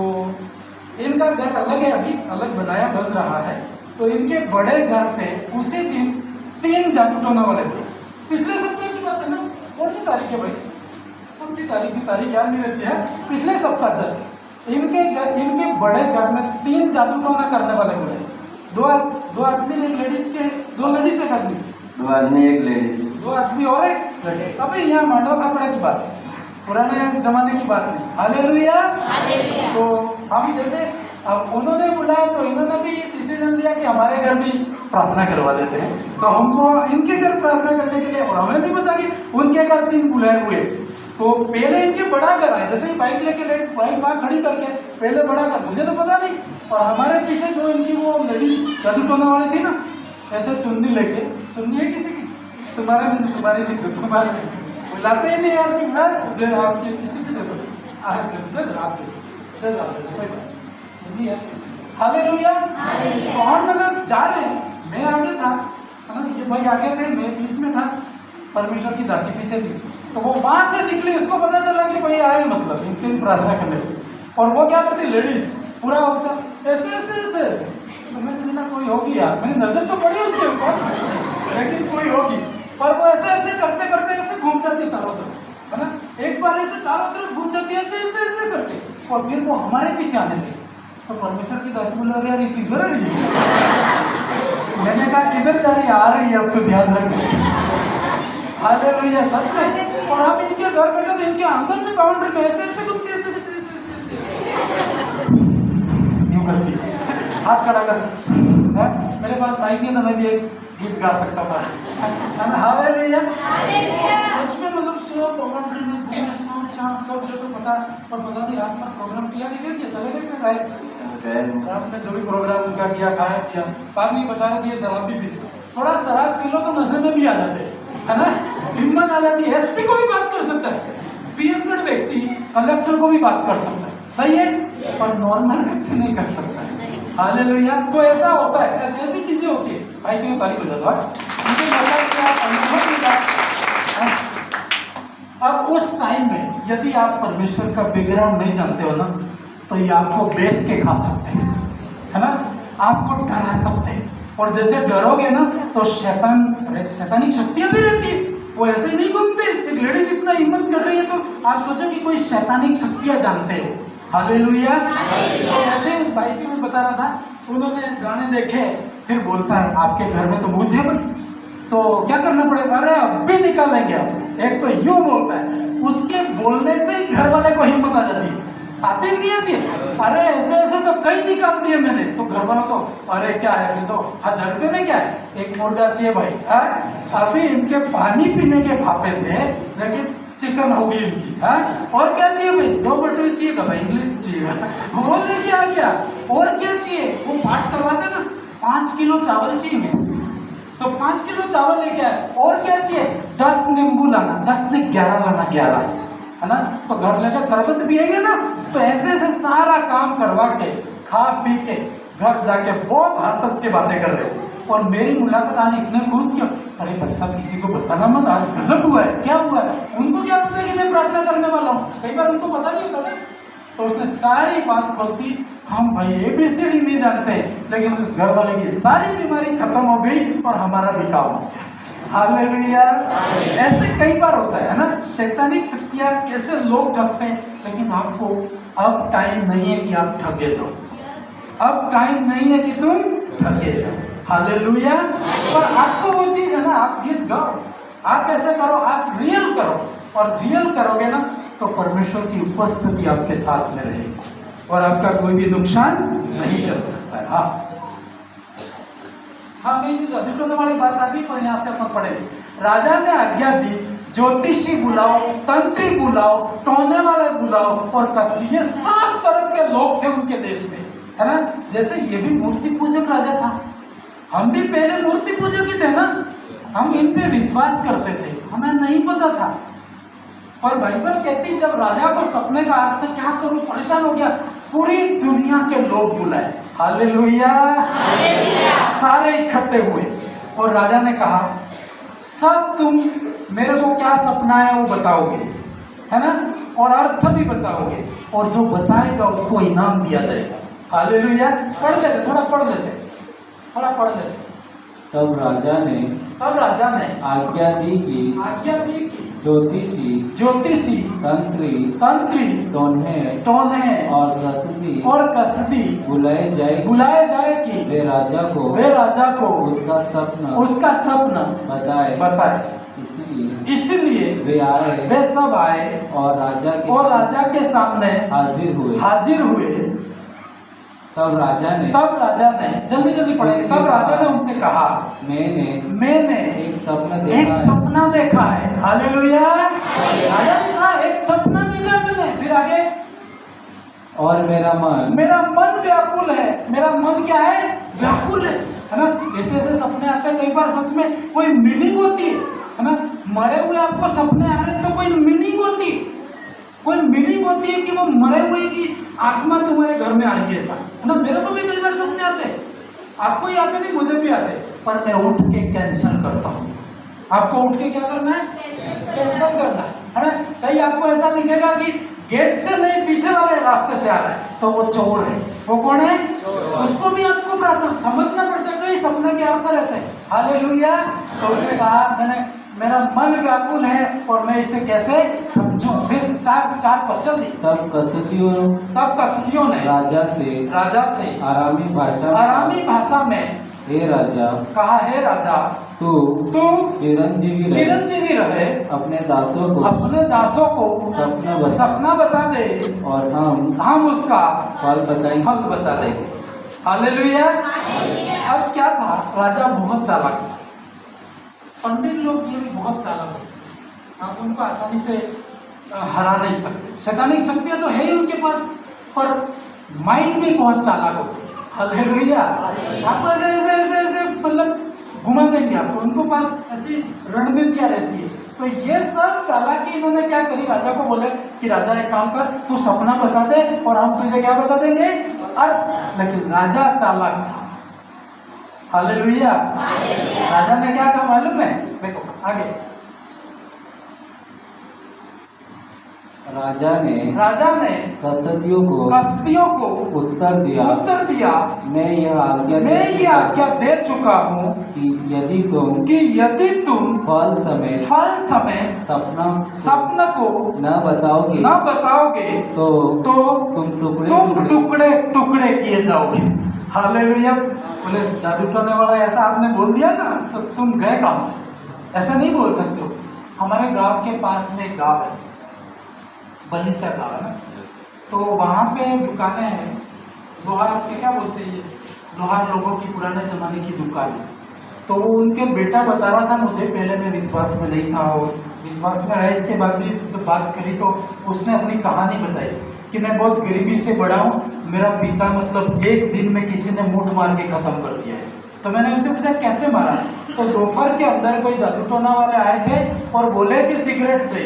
इनका घर अलग है, अभी अलग बनाया बन रहा है। तो इनके बड़े घर पे उसी दिन 3 जादू टोना वाले थे। पिछले सप्ताह की बात है ना, कौन सी तारीख है भाई, कौन सी तारीख की तारीख याद नहीं रहती है। पिछले सप्ताह 10 इनके बड़े घर में 3 जादू टोना करने वाले बोले, दो आदमी एक लेडीज के, 2 लेडीज एक आदमी, 2 आदमी एक लेडीज, 2 आदमी और एक लड़के। अभी यहाँ मांडवा कपड़े की बात है, पुराने जमाने की बात नहीं। हालेलुया। तो हम जैसे अब उन्होंने बुलाया तो इन्होंने भी डिसीजन लिया कि हमारे घर भी प्रार्थना करवा देते हैं। तो हमको इनके घर प्रार्थना करने के लिए, और हमें नहीं पता कि उनके घर 3 बुलाए हुए। तो पहले इनके बड़ा घर आए, जैसे ही बाइक लेके बाइक वहाँ खड़ी करके पहले बड़ा घर, मुझे तो पता नहीं। और हमारे पीछे जो इनकी वो लेडीज जादू टोना वाली थी ना, ऐसे चुन्नी लेके, चुन्नी है किसी की, तुम्हारे में से, तुम्हारी नहीं तो तुम्हारे बुलाते ही नहीं यार, तुम आपकी किसी की देखो हालेलुया। और मतलब जा रहे हैं, मैं आगे था, ये भाई आगे थे, मैं बीच में था, परमेश्वर की दासी पीछे थी। तो वो वहां से निकली, उसको पता चला कि भाई आए, मतलब इनके लिए प्रार्थना करने। और वो क्या करती, लेडीज पूरा होता ऐसे ऐसे ऐसे ऐसे। तो मैंने ना कोई होगी यार, मेरी नजर तो पड़ी उसके ऊपर, लेकिन कोई होगी। पर वो ऐसे ऐसे करते करते ऐसे घूम जाती चारों तरफ, है ना, एक बार ऐसे चारों तरफ घूम जाती है, ऐसे ऐसे ऐसे करके, और फिर वो हमारे पीछे आने लगी। तो परमेश्वर की दासी बोल रही, यार ये किधर आ रही है। मैंने कहा किधर जा रही है, आ रही है, अब तो ध्यान रख। हालेलुया, सच में। और हम इनके घर बैठे तो इनके आंगन में बाउंड्री में ऐसे ऐसे घूमती, ऐसे यूं करती, हाथ खड़ा कर। मेरे पास माइक नहीं था, मैं भी एक गीत गा सकता था। हालेलुया। सच में, मतलब सब बाउंड्री में सब जगह पता, पर पता नहीं रात में प्रोग्राम किया नहीं किया, चले गए क्या खाए रात में, जो भी प्रोग्राम उनका किया, खाया किया, बाद में बता रहे थे शराब भी पीते, थोड़ा शराब पी लो तो नशे में भी आ जाते, है ना, हिम्मत आ जाती है। एसपी को भी बात कर सकता है, पीएम व्यक्ति कलेक्टर को भी बात कर सकता है, सही है, पर नॉर्मल व्यक्ति नहीं कर सकता है। हालेलुया। तो ऐसा होता है, ऐसी चीजें होती है। भाई की मैं तारीफ हो जाता है। अब उस टाइम में यदि आप परमेश्वर का बैकग्राउंड नहीं जानते हो ना, तो ये आपको बेच के खा सकते हैं, है ना, आपको डरा सकते हैं। और जैसे डरोगे ना तो शैतानिक शक्तियां भी रहती है, वो ऐसे ही नहीं घूमते। एक लेडीज इतना हिम्मत कर रही है तो आप सोचो कि कोई शैतानिक शक्तियां जानते हो। हालेलुया। तो ऐसे उस भाई की मैं बता रहा था, उन्होंने गाने देखे, फिर बोलता है आपके घर में तो भूत है भाई, तो क्या करना पड़ेगा, अरे अब भी निकालेंगे। एक तो यूं बोलता है, उसके बोलने से ही घर वाले को हिम्मत आ जाती है, आती नहीं आती है, अरे ऐसे ऐसे तो कई निकाल दिए मैंने। तो घर वाला तो अरे क्या है, फिर तो 1000 रुपये में क्या है, एक मुर्गा चाहिए भाई है। अभी इनके पानी पीने के भापे थे, लेकिन चिकन होगी इनकी है। और क्या चाहिए भाई, 2 बोतल चाहिए भाई, इंग्लिश चाहिए, वो लेके आ गया। और क्या चाहिए, वो पाठ करवाते ना, 5 किलो चावल चाहिए, तो 5 किलो चावल लेके आए। और क्या चाहिए, 10 नींबू लाना, 10 से 11 लाना, 11, है ना। तो घर लेकर शरबत पिएंगे ना, तो ऐसे ऐसे सारा काम करवा के खा पी के घर जाके बहुत हंस के बातें कर रहे हैं। और मेरी मुलाकात आज इतने खुश किया, अरे भाई साहब किसी को बताना मत, आज गजब हुआ है। क्या हुआ है, उनको क्या पता है कि मैं प्रार्थना करने वाला हूँ, कई बार उनको पता नहीं होता। तो उसने सारी बात खोलती, हम भाई ABCD नहीं जानते, लेकिन उस घर वाले की सारी बीमारी खत्म हो गई और हमारा भी काम हो गया। हालेलुया। ऐसे कई बार होता है ना, शैतानिक शक्तियां कैसे लोग ठगते हैं, लेकिन आपको अब टाइम नहीं है कि आप ठगे जाओ, अब टाइम नहीं है कि तुम ठगे जाओ। हालेलुया। पर आपको वो चीज है ना, आप गीत गाओ, आप ऐसा करो, आप रियल करो, और रियल करोगे ना तो परमेश्वर की उपस्थिति आपके साथ में रहेगी और आपका कोई भी नुकसान नहीं कर सकता है। हाँ, मैं ये जादू वाली बात आ गई, पर यहाँ से अपन पढ़ेंगे। राजा ने आज्ञा दी, ज्योतिषी बुलाओ, तंत्री बुलाओ, टोने वाले बुलाओ और कसबी, ये सब तरह के लोग थे उनके देश में, है ना। जैसे ये भी मूर्ति पूजक राजा था, हम भी पहले मूर्ति पूजक ही थे ना, हम इन पे विश्वास करते थे, हमें नहीं पता था। पर बाइबल कहती जब राजा को सपने का अर्थ क्या करूं, परेशान हो गया, पूरी दुनिया के लोग बुलाए। हालेलुया। सारे इकट्ठे हुए और राजा ने कहा, सब तुम मेरे को क्या सपना है वो बताओगे, है ना, और अर्थ भी बताओगे, और जो बताएगा उसको इनाम दिया जाएगा। हालेलुया। पढ़ लेते, थोड़ा पढ़ लेते। तब राजा ने आज्ञा दी कि ज्योतिषी तंत्री टोन्हे और कसबी बुलाए जाए कि वे राजा को उसका सपना बताए। इसलिए वे सब आए और राजा के सामने हाजिर हुए। तब राजा ने जल्दी पढ़ेंगे। तब राजा ने उनसे कहा, मैंने एक सपना देखा है। हालेलुया। राजा ने कहा एक सपना देखा मैंने, फिर आगे, और मेरा मन व्याकुल है। मेरा मन क्या है? व्याकुल है ना। ऐसे ऐसे सपने आते हैं, कई बार सच में कोई मीनिंग होती है ना। मरे हुए आपको सपने आ रहे तो कोई मीनिंग होती है कि वो मरे हुए की आत्मा तुम्हारे घर में आ रही है, ऐसा है ना। मेरे को भी कई बार सपने आते हैं, आपको ही आते नहीं, मुझे भी आते, पर मैं उठ के कैंसिल करता हूँ। आपको उठ के क्या करना है? कैंसिल करना है ना। कहीं आपको ऐसा दिखेगा कि गेट से नहीं, पीछे वाले रास्ते से आ रहा है, तो वो चोर है। वो कौन है? उसको भी आपको प्रार्थना समझना पड़ता है, कई सपने के अर्थ रहते हैं। हालेलुया। तो उसने कहा, मेरा मन व्याकुल है और मैं इसे कैसे समझूं। फिर चार पद जल्दी। तब कसदियों ने राजा से आरामी भाषा में हे राजा कहा, हे राजा तू चिरंजीवी रहे, अपने दासों को सपना बता दे और हम उसका फल बता देंगे। हालेलुया। अब क्या था, राजा बहुत चालाक था। पंडित लोग ये भी बहुत चालाक होते, आप उनको आसानी से हरा नहीं सकते। शैतानिक शक्तियां तो है ही उनके पास, पर माइंड भी बहुत चालाक होते। हालेलुया। आपको ऐसे मतलब घुमा देंगे आपको, उनको पास ऐसी रणनीतियां रहती है। तो ये सब चालाकी इन्होंने क्या करी, राजा को बोले कि राजा एक काम कर, तू सपना बता दे और हम तुझे क्या बता देंगे, अर्थ। लेकिन राजा चालाक था। हालेलुया। राजा ने क्या कहा मालूम है? देखो आगे, राजा ने कसदियों को उत्तर दिया, मैं यह आज्ञा दे चुका हूँ कि यदि तुम फल समय सपना को न बताओगे तो तुम टुकड़े किए जाओगे। हालेलुया। बोले जादू टोने वाला ऐसा आपने बोल दिया ना तो तुम गए काम से, ऐसा नहीं बोल सकते हो। हमारे गांव के पास में एक गाँव है, बलीसा गाँव है, तो वहाँ पे दुकानें हैं, लोहार आपके क्या बोलते हैं, लोहार लोगों की पुराने ज़माने की दुकान है। तो उनके बेटा बता रहा था मुझे, पहले मैं विश्वास में नहीं था और विश्वास में है। इसके बाद भी जब बात करी तो उसने अपनी कहानी बताई कि मैं बहुत गरीबी से बड़ा हूँ, मेरा पिता मतलब एक दिन में किसी ने मूठ मार के ख़त्म कर दिया है। तो मैंने उसे पूछा कैसे मारा, तो दोपहर के अंदर कोई जादू टोना वाले आए थे और बोले कि सिगरेट दे।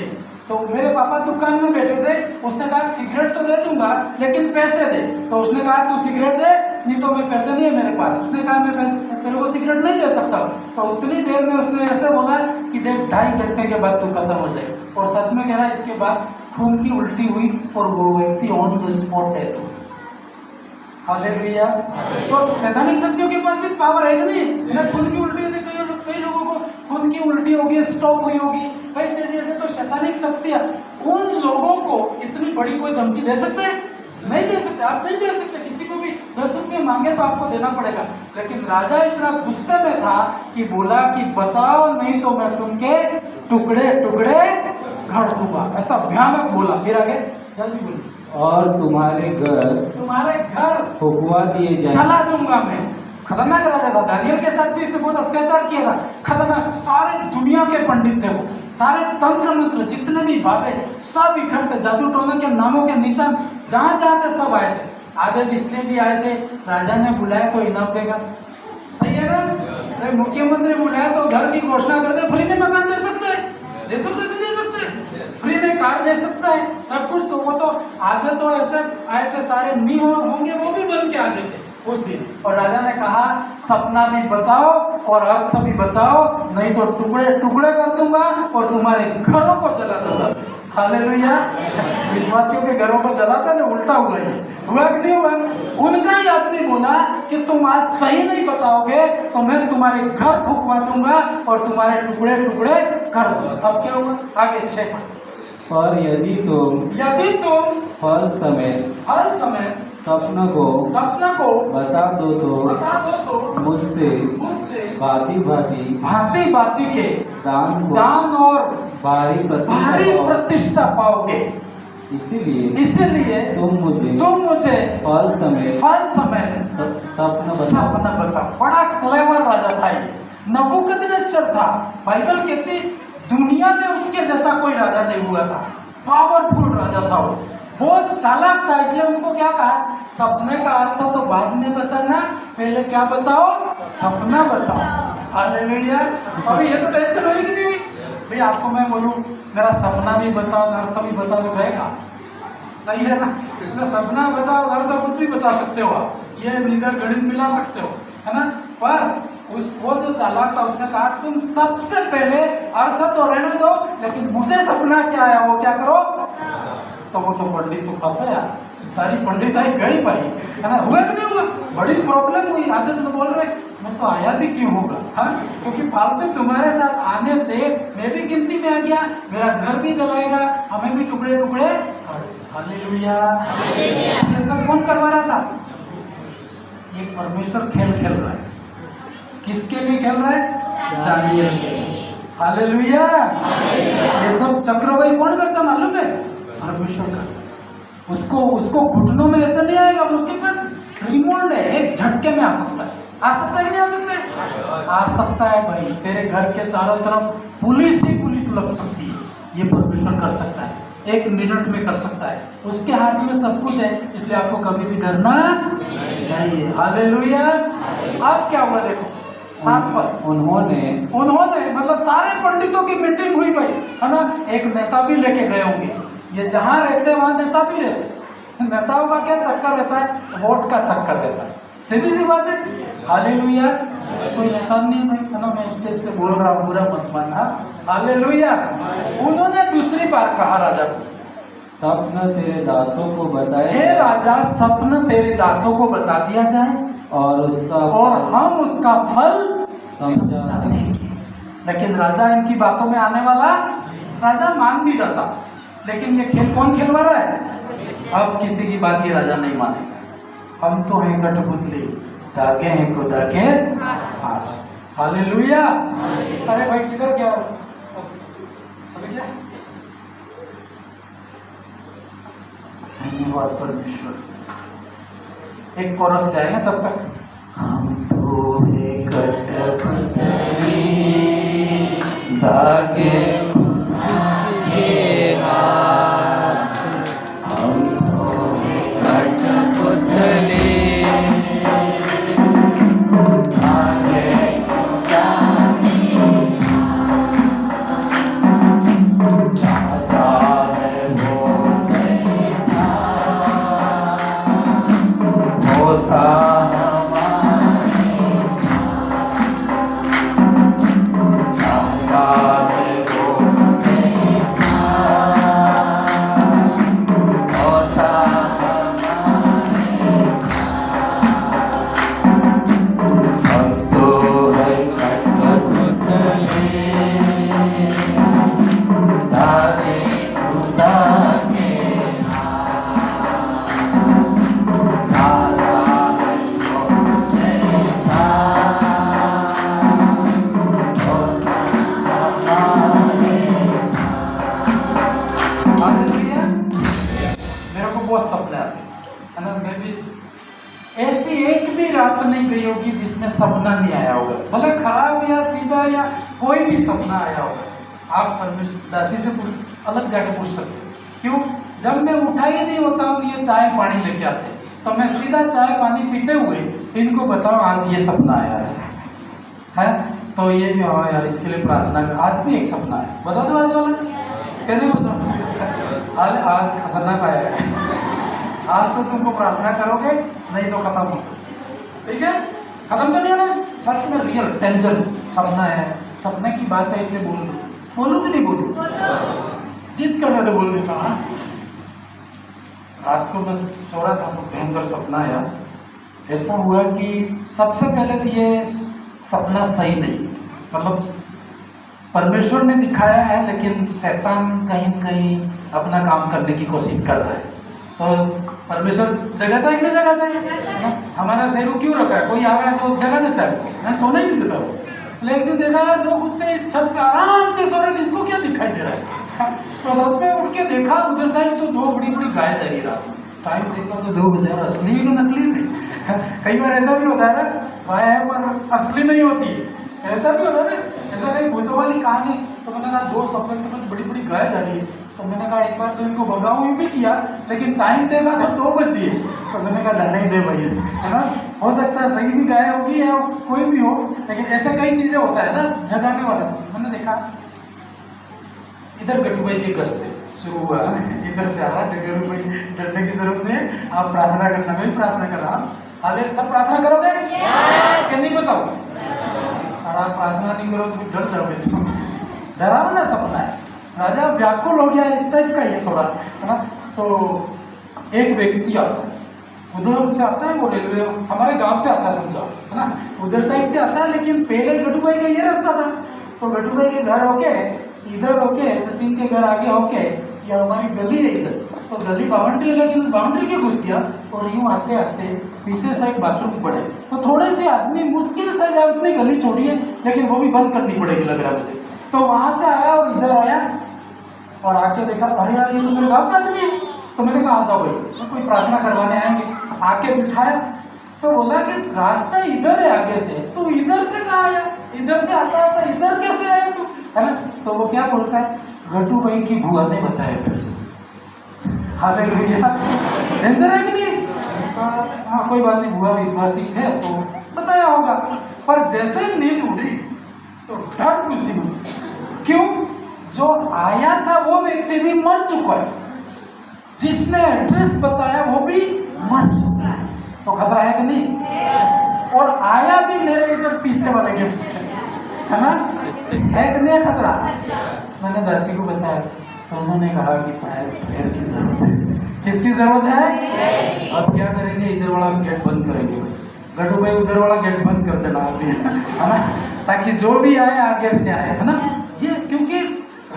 तो मेरे पापा दुकान में बैठे थे, उसने कहा सिगरेट तो दे दूंगा लेकिन पैसे दे। तो उसने कहा तू सिगरेट दे, नहीं तो मैं पैसे नहीं है मेरे पास। उसने कहा मैं पैसे तेरे को सिगरेट नहीं दे सकता। तो उतनी देर में उसने ऐसे बोला कि देख 2.5 घंटे के बाद तू खत्म हो जाए। और सच में कह रहा है, इसके बाद खून की उल्टी हुई और वो व्यक्ति ऑन द स्पॉट डेथ हो गया। हालेलुया। तो सैतानिक शक्तियों के पास भी पावर है कि नहीं? जब खून की उल्टी होती, कई लोगों को खून की उल्टी होगी, स्टॉप हुई होगी, कई चीजें ऐसे। तो सैतानिक शक्तियां उन लोगों को इतनी बड़ी कोई धमकी दे सकते हैं? नहीं दे सकते। आप नहीं दे सकते। किसी को भी 10 रुपये मांगे तो आपको देना पड़ेगा। लेकिन राजा इतना गुस्से में था कि बोला कि बताओ, नहीं तो मैं तुमके टुकड़े टुकड़े गढ़ दूंगा। ऐसा भयानक बोला। फिर आगे जल्दी बोलिए। और तुम्हारे घर फुकवा दिए जाए, जला दूंगा मैं। खतरनाक राजा था। दानियल के साथ भी इसने बहुत अत्याचार किया था। खतरनाक। सारे दुनिया के पंडित थे वो, सारे तंत्र मंत्र जितने भी बातें सब इकट्ठे, जादू टोने के नामों के निशान जहाँ जहाँ थे सब आए थे। आधे इसलिए भी आए थे, राजा ने बुलाया तो इनाम देगा। सही है ना? मुख्यमंत्री बुलाया तो घर की घोषणा कर दे, फ्री में मकान दे सकते हैं, दे सकते नहीं दे सकते, फ्री में कार दे सकता है, सब कुछ। तो वो तो आगे तो ऐसे आए थे, सारे नहीं होंगे वो भी बन के आगे थे उस दिन। और राजा ने कहा सपना भी बताओ और अर्थ भी बताओ, नहीं तो टुकड़े टुकड़े कर दूंगा और तुम्हारे घरों को जला दूंगा। हालेलुया। विश्वासियों के घरों को जलाता ना, उल्टा हुआ है। हुआ कि नहीं हुआ? उनका ही आदमी बोला कि तुम आज सही नहीं बताओगे तो मैं तुम्हारे घर फुकवा दूंगा और तुम्हारे टुकड़े टुकड़े कर दूंगा। अब क्या हुआ? आगे 6 पर यदि तुम फल समेत सपना को बता दो तो मुझसे भांति के दान और भारी प्रतिष्ठा पाओगे। इसीलिए तुम मुझे फल समेत सपना बताओ। बड़ा क्लेवर राजा था ये, नबूकदनेस्सर था। बाइबल कहती दुनिया में उसके जैसा कोई राजा नहीं हुआ था। पावरफुल राजा था वो, बहुत चालाक था। इसलिए उनको क्या कहा, सपने का अर्थ तो बाद में बताना, पहले क्या बताओ? सपना बताओ। हालेलुया। अभी ये तो टेंशन हुई कि नहीं हुई? भाई आपको मैं बोलूं मेरा सपना भी बताओ, अर्थ भी बताओ तो गएगा? सही है ना? मेरा सपना बताओ, अर्थ कुछ भी बता सकते हो आप, ये नीदर गणित मिला सकते हो, है ना? पर वो जो चालाक था उसने कहा तुम सबसे पहले अर्थ तो रहने दो, लेकिन मुझे सपना क्या आया वो क्या करो। तो वो तो पंडित तो फंसे यार, सारी पंडिताई गई भाई, है ना? हुआ कि नहीं हुआ? बड़ी प्रॉब्लम हुई। आधे तो बोल रहे मैं तो आया भी क्यों होगा, हाँ? क्योंकि फालतू तुम्हारे साथ आने से मैं भी गिनती में आ गया, मेरा घर भी जलाएगा, हमें भी टुकड़े टुकड़े। हालेलुया। ये सब कौन करवा रहा था? ये परमेश्वर खेल खेल रहा है। किसके लिए खेल रहा है? दानियल के लिए। हालेलुया। ये सब चक्रवाही कौन करता मालूम है? परमेश्वर का। उसको घुटनों में ऐसा नहीं आएगा, उसके पास रिमोट है, एक झटके में आ सकता है। आ सकता है कि नहीं आ सकता है? आ सकता है भाई। तेरे घर के चारों तरफ पुलिस ही पुलिस लग सकती है, ये परमेश्वर कर सकता है। 1 मिनट में कर सकता है। उसके हाथ में सब कुछ है, इसलिए आपको कभी भी डरना नहीं है। हालेलुया। अब क्या हुआ देखो 7 पर। उन्होंने मतलब सारे पंडितों की मीटिंग हुई भाई, है ना? एक नेता भी लेके गए होंगे। ये जहाँ रहते हैं वहाँ नेता भी रहते। नेताओं का क्या चक्कर रहता है? वोट का चक्कर रहता है। सीधी सी बात है। हालेलुया। कोई नुकसान नहीं भाई, है ना? मैं स्टेज से बोल रहा हूँ, बुरा मत मानना। हालेलुया। उन्होंने दूसरी बार कहा राजा को, सपना तेरे दासों को बताए, हे राजा सपना तेरे दासों को बता दिया जाए और हम उसका फल समझा देंगे। लेकिन राजा इनकी बातों में आने वाला, राजा मान भी जाता, लेकिन ये खेल कौन खेलवा रहा है? अब किसी की बात ही राजा नहीं मानेगा। हम तो हैं कठपुतली, धागे हैं को धागे हाथ। हालेलुया। अरे भाई किधर क्या धन्यवाद परमेश्वर। एक कोरस गाएंगे तब तक। हम तो हैं कठपुतली, धागे के हाथ, हम तो हैं कठपुतली, हालेलुया। मेरे को बहुत सपने आते है ना, मैं भी ऐसी एक भी रात नहीं गई होगी जिसमें सपना नहीं आया होगा, भले खराब या सीधा या कोई भी सपना आया होगा। आप परमेश्वर दासी से अलग जाके पूछ सकते हो। क्यों? जब मैं उठा ही नहीं होता हूँ ये चाय पानी लेके आते, तो मैं सीधा चाय पानी पीते हुए इनको बताऊँ आज ये सपना आया है तो ये भी हाँ यार इसके लिए प्रार्थना कर। आज भी एक सपना है, बता दो आज वाला, कहते बताओ आज खतरनाक आया है, आज तो तुमको प्रार्थना करोगे नहीं तो खत्म हो, ठीक है? खत्म तो नहीं होना, सच में रियल टेंशन सपना है, सपने की बात है इसलिए बोलूँ कि नहीं बोलूँ? जिद करना तो बोल देता। रात को मैं सो रहा था तो भयंकर सपना आया। ऐसा हुआ कि सबसे पहले तो ये सपना सही नहीं, मतलब परमेश्वर ने दिखाया है लेकिन शैतान कहीं कहीं अपना काम करने की कोशिश कर रहा है। तो परमेश्वर जगाता है कि नहीं जगाता है? हमारा शरीर क्यों रखा है? कोई आ गया तो जगा देता है, मैं सोना ही नहीं देता वो। लेकिन देखा यार दो कुत्ते इस छत पे आराम से सो रहे थे, इसको क्या दिखाई दे रहा है? तो सच में उठ के देखा उधर साइड तो दो बड़ी बड़ी गाय जाएगी रात में। टाइम देखा तो 2 बजे, असली भी तो नकली भी। कई बार ऐसा भी होता है ना, गाय है पर असली नहीं होती है, ऐसा भी होता है ना। ऐसा कहीं भूतों वाली कहानी, तो मैंने कहा 2 सफेद बड़ी बड़ी गाय जा रही है, तो मैंने कहा एक बार तो इनको भगाऊँ भी किया, लेकिन टाइम देखा तो 2 बजे, तो मैंने कहा जाने ही दे भाई, है ना। हो सकता है सही भी गाय होगी या कोई भी हो, लेकिन ऐसे कई चीज़ें होता है ना जगाने वाला सब। मैंने देखा इधर गट्टू भाई के घर से शुरू हुआ, इधर से आ रहा, गट्टू भाई डरने की जरूरत नहीं है, आप प्रार्थना करना, मैं भी प्रार्थना कर रहा हूँ। आगे सब प्रार्थना करोगे क्या? नहीं बताओ, और आप प्रार्थना नहीं करो तो डर जाओगे, तो डरावना सपना है, राजा व्याकुल हो गया, इस टाइप का ये थोड़ा, है ना। तो एक व्यक्ति आता है, उधर से आता है, वो रेलवे हमारे गांव से आता है, समझो, है ना, उधर साइड से आता है, लेकिन पहले गट्टू भाई का ये रास्ता था। तो गट्टू भाई के घर होके इधर होके सचिन के घर आगे होके ये हमारी गली है इधर, तो गली बाउंड्री है, लेकिन उस बाउंड्री के घुस गया और यूँ आते आते पीछे साइड बाथरूम पड़े, तो थोड़े से आदमी मुश्किल से जाए, उतनी गली छोड़ी है, लेकिन वो भी बंद करनी पड़ेगी लग रहा मुझे। तो वहाँ से आया और इधर आया और आके देखा, अरे यार ये तो मेरे गाँव का आदमी है। तो मैंने कहा आ जाओ भाई, तो कोई प्रार्थना करवाने आएंगे। आके बिठाया तो बोला कि रास्ता इधर है आगे से, तू इधर से कहाँ आया? इधर से आता आता इधर कैसे आया तू, है ना। तो वो क्या बोलता है, गट्टू भाई की बुआ ने बताया एड्रेस। हालेलुया, डेंजर है कि नहीं? हाँ कोई बात नहीं, बुआ विश्वासी है तो बताया होगा। पर जैसे ही नींद उड़ी तो डर घुसी मुझे। क्यों? जो आया था वो व्यक्ति भी मर चुका है, जिसने एड्रेस बताया वो भी मर चुका है, तो खतरा है कि नहीं? और आया भी मेरे इधर पीछे वाले गेट से, है ना, है कि नहीं खतरा? मैंने दासी को बताया तो उन्होंने कहा कि प्रेयर की जरूरत है। किसकी जरूरत है? अब क्या करेंगे, इधर वाला गेट बंद करेंगे भाई, गट्टू भाई उधर वाला गेट बंद कर देना आप, है ना, ताकि जो भी आए आगे से आए, है ना। ये क्योंकि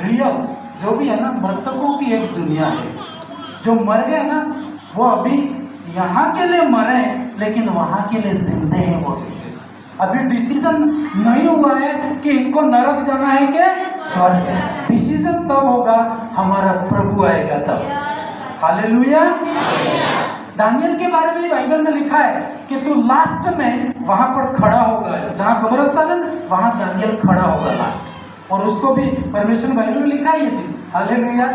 रियल जो भी है ना, मृतकों की एक दुनिया है। जो मर गए ना वो अभी यहाँ के लिए मरे, लेकिन वहाँ के लिए जिंदे हैं वो भी। अभी डिसीजन नहीं हुआ है कि इनको नरक जाना है कि स्वर्ग। डिसीजन तब होगा हमारा प्रभु आएगा तब। हालेलुया। दानियल के बारे में बाइबल में लिखा है कि तू लास्ट में वहां पर खड़ा होगा, जहां कब्रिस्तान है वहां दानियल खड़ा होगा लास्ट, और उसको भी परमेश्वर बाइबल में लिखा है ये चीज। हालेलुया।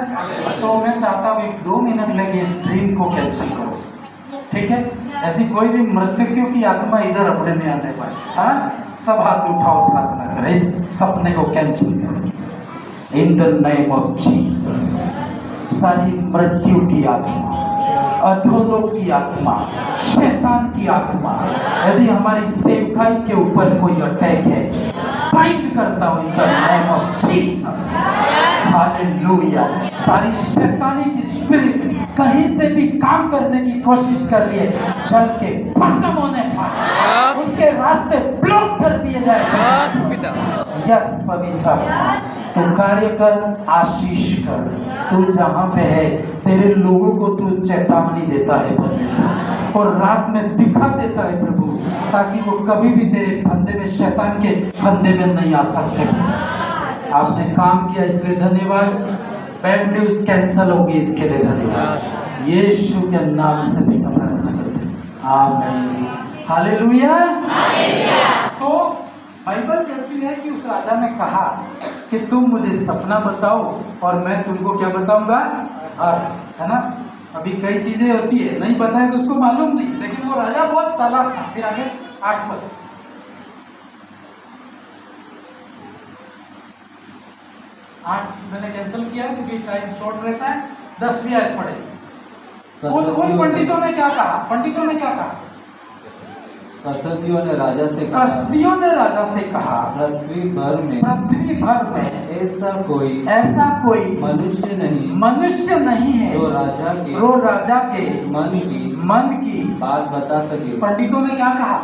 तो मैं चाहता हूँ 1-2 मिनट लेके इस ड्रीम को कैंसिल करो, ठीक है? ऐसी कोई भी मृतकों की आत्मा इधर अपने में आने पाए। हाँ, सब हाथ उठाओ, प्रार्थना करें, इस सपने को कैंसिल करें इन द नेम ऑफ जीसस। सारी मृत्यु की आत्मा, अधोलोक की आत्मा, शैतान की आत्मा, यदि हमारी सेवकाई के ऊपर कोई अटैक है, बाइंड करता हूं इन the name of Jesus. Hallelujah. सारी शैतानी की स्पिरिट कहीं से भी काम करने की कोशिश कर रही है, चल के भस्म होने पाए, उसके रास्ते ब्लॉक कर दिए जाए। यस पवित्र आत्मा, तू कार्य कर, आशीष कर। तू जहाँ पे है तेरे लोगों को तू चेतावनी देता है परमेश्वर, और रात में दिखा देता है प्रभु, ताकि वो कभी भी तेरे फंदे में, शैतान के फंदे में नहीं आ सकते। आपने काम किया इसलिए धन्यवाद। बैड न्यूज कैंसल होगी, इसके लिए धन्यवाद। यीशु के नाम से भी प्रार्थना करते हैं, आमीन, हालेलुया। तो बाइबल कहती है कि उस राजा ने कहा कि तुम मुझे सपना बताओ और मैं तुमको क्या बताऊंगा, अर्थ, है ना। अभी कई चीजें होती है नहीं बताए तो उसको मालूम नहीं, लेकिन वो राजा बहुत चालाक था। फिर आगे 8 पद, 8 मैंने कैंसिल किया है क्योंकि टाइम शॉर्ट रहता है। 10वीं आयत पढ़े। उन पंडितों ने क्या कहा, पंडितों ने क्या कहा, कसदियों ने राजा से कहा, पृथ्वी भर में ऐसा कोई मनुष्य नहीं है जो राजा के मन की बात बता सके। पंडितों ने क्या कहा,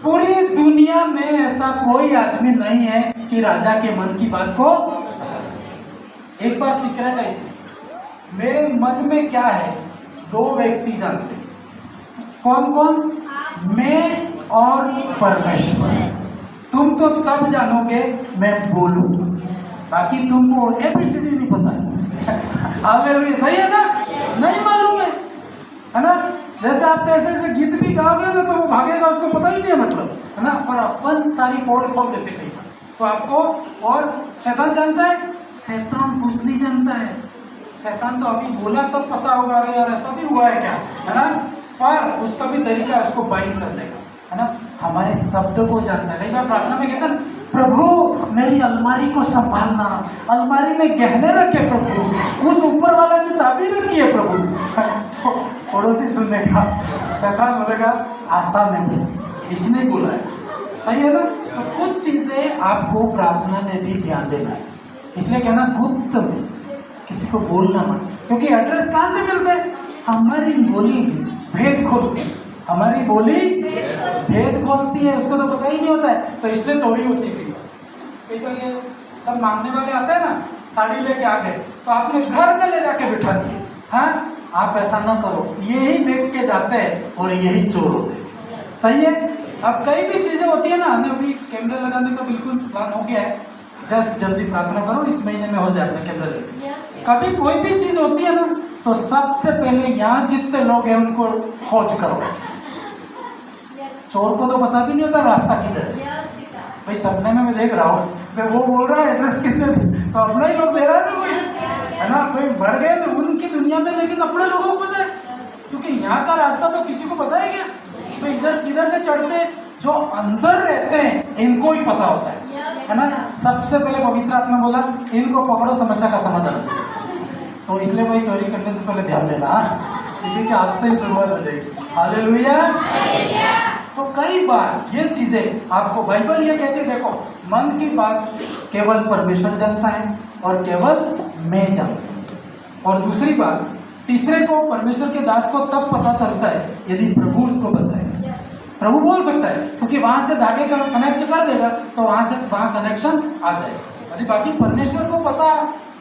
पूरी दुनिया में ऐसा कोई आदमी नहीं है कि राजा के मन की बात को बता सके। एक बार सीक्रेट है इसमें, मेरे मन में क्या है 2 व्यक्ति जानते हैं। कौन कौन? मैं और परमेश्वर। तुम तो तब जानोगे मैं बोलूं, बाकी तुमको ABCD नहीं पता है। हालेलुया, सही है ना, नहीं मालूम है ना। जैसे आप ऐसे गीत भी गाओगे ना तो वो भागेगा, उसको पता ही नहीं है मतलब, है ना। पर अपन सारी पोल खोल देते कई बार तो आपको। और शैतान जानता है, शैतान कुछ नहीं जानता है। शैतान तो अभी बोला तब पता होगा, अरे यार ऐसा भी हुआ है क्या, है ना। पर उसका भी तरीका है उसको बाइंड करने का, है ना। हमारे शब्द को जानना है। कई बार प्रार्थना में कहते हैं प्रभु मेरी अलमारी को संभालना, अलमारी में गहने रखे प्रभु, उस ऊपर वाला ने चाबी रखी है प्रभु। तो पड़ोसी सुनेगा, शैतान बोलेगा आसान नहीं, इसने बोला है, सही है ना। तो कुछ चीजें आपको प्रार्थना में भी ध्यान देना है। इसलिए कहना गुप्त में किसी को बोलना मत, क्योंकि एड्रेस कहाँ से मिलते हैं, हमारी बोली भेद खोलती है, हमारी बोली भेद खोलती है, उसको तो पता ही नहीं होता है, तो इसलिए चोरी होती है। कई बार ये सब मांगने वाले आते हैं ना, साड़ी लेके आ गए तो आपने घर में ले जाके बिठा दिए। हाँ, आप ऐसा ना करो, यही देख के जाते हैं और यही चोर होते हैं, सही है। अब कई भी चीजें होती है ना, हमने अभी कैमरा लगाने का बिल्कुल प्लान हो गया है, जस्ट जल्दी प्रार्थना करो, इस महीने में हो जाए अपने कैमरा लेके। कभी कोई भी चीज होती है ना तो सबसे पहले यहाँ जितने लोग हैं उनको खोज करो। चोर को तो पता भी नहीं होता रास्ता किधर है। भाई सपने में मैं देख रहा हूँ, मैं वो बोल रहा है एड्रेस कितने, तो अपना ही लोग दे रहा है ना कोई, है ना। कोई बढ़ गए तो उनकी दुनिया में, लेकिन अपने लोगों को पता है, क्योंकि यहाँ का रास्ता तो किसी को पता है क्या। तो इधर किधर से चढ़ते, जो अंदर रहते हैं इनको ही पता होता है ना। सबसे पहले पवित्र आत्मा बोला इनको पकड़ो, समस्या का समाधान। तो इसलिए भाई चोरी करने से पहले ध्यान देना, किसी के आपसे ही शुरुआत हो जाएगी। हालेलुया। तो कई बार ये चीजें आपको बाइबल ये कहती है, देखो मन की बात केवल परमेश्वर जानता है और केवल मैं जानता हूँ। और दूसरी बात, तीसरे को, परमेश्वर के दास को तब पता चलता है यदि प्रभु उसको बताए। प्रभु बोल सकता है क्योंकि वहां से धागे का कनेक्ट कर देगा तो वहां कनेक्शन आ जाएगा। यदि बाकी परमेश्वर को पता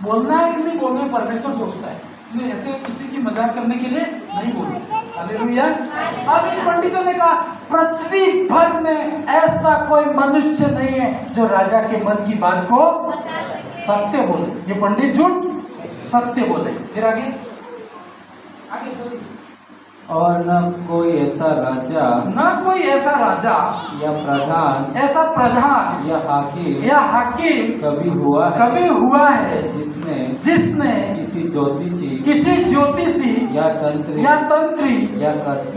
बोलना है कि नहीं बोलना है, परमेश्वर सोचता है। इसलिए ऐसे किसी की मजाक करने के लिए नहीं बोलते। हालेलुया। अब इन पंडितों ने कहा पृथ्वी भर में ऐसा कोई मनुष्य नहीं है जो राजा के मन की बात को सत्य बोले। ये पंडित झूठ, सत्य बोले। फिर आगे चलिए। और न कोई ऐसा राजा या प्रधान या हाकिम कभी हुआ है जिसने किसी ज्योतिषी या तंत्री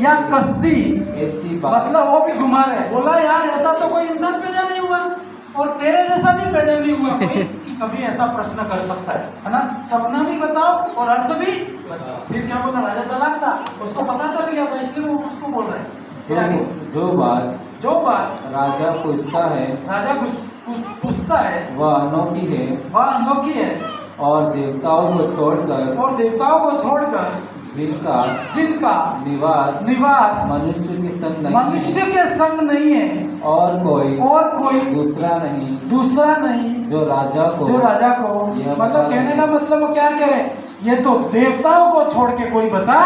या कसदी ऐसी बात, मतलब वो भी घुमा रहे, बोला यार ऐसा तो कोई इंसान पैदा नहीं हुआ और तेरे जैसा भी पैदा नहीं हुआ कोई कि कभी ऐसा प्रश्न कर सकता है ना। सपना भी बताओ और अर्थ भी बताओ। फिर क्या बोला, राजा चालाक था, उसको पता चल गया था, इसलिए वो उसको बोल रहे हैं। जो बात राजा पूछता है वह अनोखी है और देवताओं को छोड़कर जिनका निवास मनुष्य के संग नहीं है और कोई दूसरा नहीं जो राजा को मतलब कहने का मतलब वो क्या कह रहे, ये तो देवताओं को छोड़ के कोई बता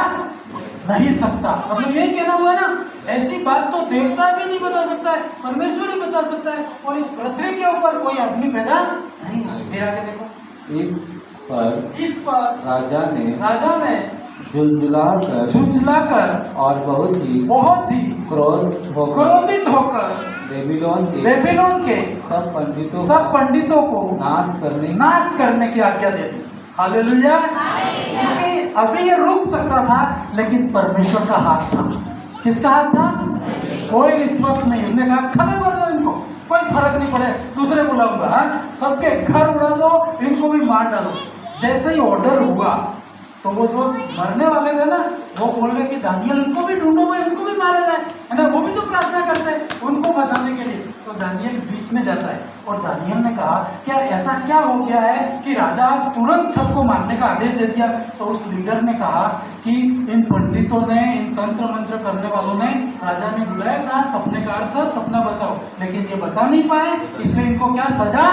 नहीं सकता। मतलब यही कहना हुआ ना, ऐसी बात तो देवता भी नहीं बता सकता है, परमेश्वर ही बता सकता है, और इस पृथ्वी के ऊपर कोई आदमी पैदा नहीं। फिर आगे देखो, इस पर राजा ने झुंझलाकर और बहुत ही क्रोधित होकर बेबीलोन के सब पंडितों को नाश करने की आज्ञा दे दी। हालेलुया। क्योंकि अभी ये रुक सकता था, लेकिन परमेश्वर का हाथ था। किसका हाथ था? कोई रिश्वत नहीं। उन्होंने कहा खत्म कर दो इनको, कोई फर्क नहीं पड़े, दूसरे बुलाऊंगा, सबके घर उड़ा दो, इनको भी मार डालो। जैसे ही ऑर्डर हुआ तो वो जो मरने वाले थे ना, वो बोल रहे कि दानियल इनको भी ढूंढो, भाई इनको भी मारा जाए, है ना। वो भी तो प्रार्थना करते हैं उनको बचाने के लिए। तो दानियल बीच में जाता है और दानियल ने कहा क्या ऐसा क्या हो गया है कि राजा आज तुरंत सबको मारने का आदेश दे दिया। तो उस लीडर ने कहा कि इन पंडितों ने, इन तंत्र मंत्र करने वालों ने राजा ने बुलाया था, सपने का अर्थ सपना बताओ, लेकिन ये बता नहीं पाए, इसलिए इनको क्या सजा।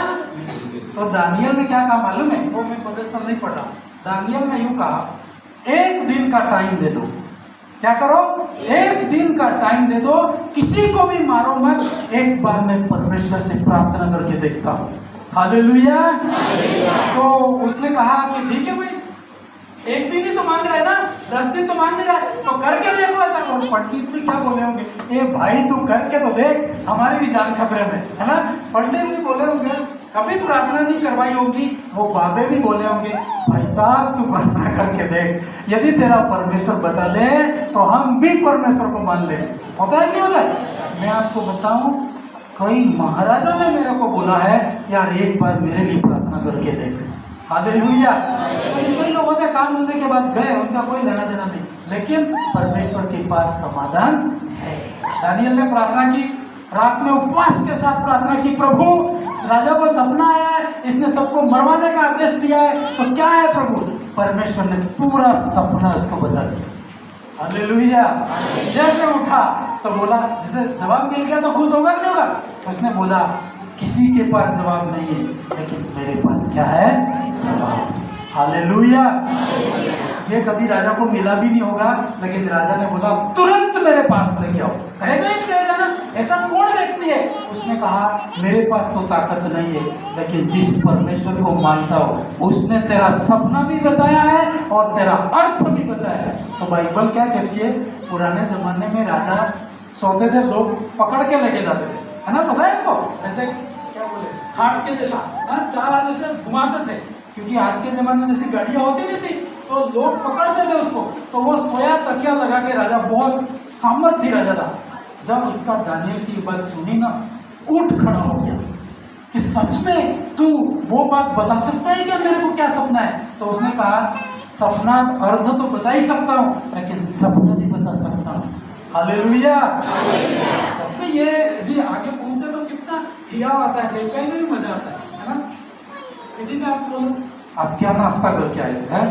तो दानियल ने क्या कहा मालूम है? वो मैं पदस्थल नहीं पढ़ रहा। दानियल ने यूं कहा, एक दिन का टाइम दे दो। क्या करो? एक दिन का टाइम दे दो, किसी को भी मारो मत, एक बार मैं परमेश्वर से प्रार्थना करके देखता हूँ। हालेलुया। तो उसने कहा कि ठीक है भाई, एक दिन ही तो मांग रहा है ना, 10 दिन तो मांग नहीं रहा है, तो करके देखो ऐसा। और पंडित भी क्या बोले होंगे, ए भाई तू करके तो देख, हमारी भी जान खतरे में, है ना। पंडित भी बोले होंगे, कभी प्रार्थना नहीं करवाई होगी, वो बाबे भी बोले होंगे, भाई साहब तू प्रार्थना करके देख, यदि तेरा परमेश्वर बता दे तो हम भी परमेश्वर को मान ले। होता है नहीं होता है? मैं आपको बताऊं, कई महाराजों ने मेरे को बोला है यार एक बार मेरे लिए प्रार्थना करके देख। हालेलुया। कई लोग होते काम धंधे के बाद गए, उनका कोई लेना देना नहीं, लेकिन परमेश्वर के पास समाधान है। दानियल ने प्रार्थना की, रात में उपवास के साथ प्रार्थना की, प्रभु राजा को सपना आया है, इसने सबको मरवाने का आदेश दिया है, तो क्या है प्रभु? परमेश्वर ने पूरा सपना उसको बता दिया। हालेलुया। जैसे उठा तो बोला, जैसे जवाब मिल गया तो खुश होगा कि नहीं होगा? उसने बोला किसी के पास जवाब नहीं है, लेकिन मेरे पास क्या है? जवाब। हालेलुया। ये कभी राजा को मिला भी नहीं होगा, लेकिन राजा ने बोला तुरंत मेरे पास लेके आओ। कहेगा ही कहेगा ना, ऐसा कौन व्यक्ति है? उसने कहा मेरे पास तो ताकत नहीं है, लेकिन जिस परमेश्वर को मानता हो उसने तेरा सपना भी बताया है और तेरा अर्थ भी बताया है। तो बाइबल क्या कहती है? पुराने जमाने में राजा सोते थे, लोग पकड़ के लेके जाते थे, है ना। पता है आपको? ऐसे क्या बोले, खाट के जैसा, चार हाथ से घुमाते थे, क्योंकि आज के जमाने में जैसी गाड़ियाँ होती नहीं थी, तो लोग पकड़ते थे उसको, तो वो सोया तकिया लगा के, राजा बहुत सामर्थ्य राजा था। जब उसका दानियल की बात सुनी ना, उठ खड़ा हो गया कि सच में तू वो बात बता सकता है क्या मेरे को क्या सपना है? तो उसने कहा सपना अर्थ तो बता ही सकता हूँ, लेकिन सपना भी बता सकता हूँ। हालेलुया। सच में ये यदि आगे पहुंचे तो कितना हिया आता है, सेवकाई में भी मजा आता है ना। यदि मैं आपको बोलूं आप क्या नाश्ता करके आए हैं,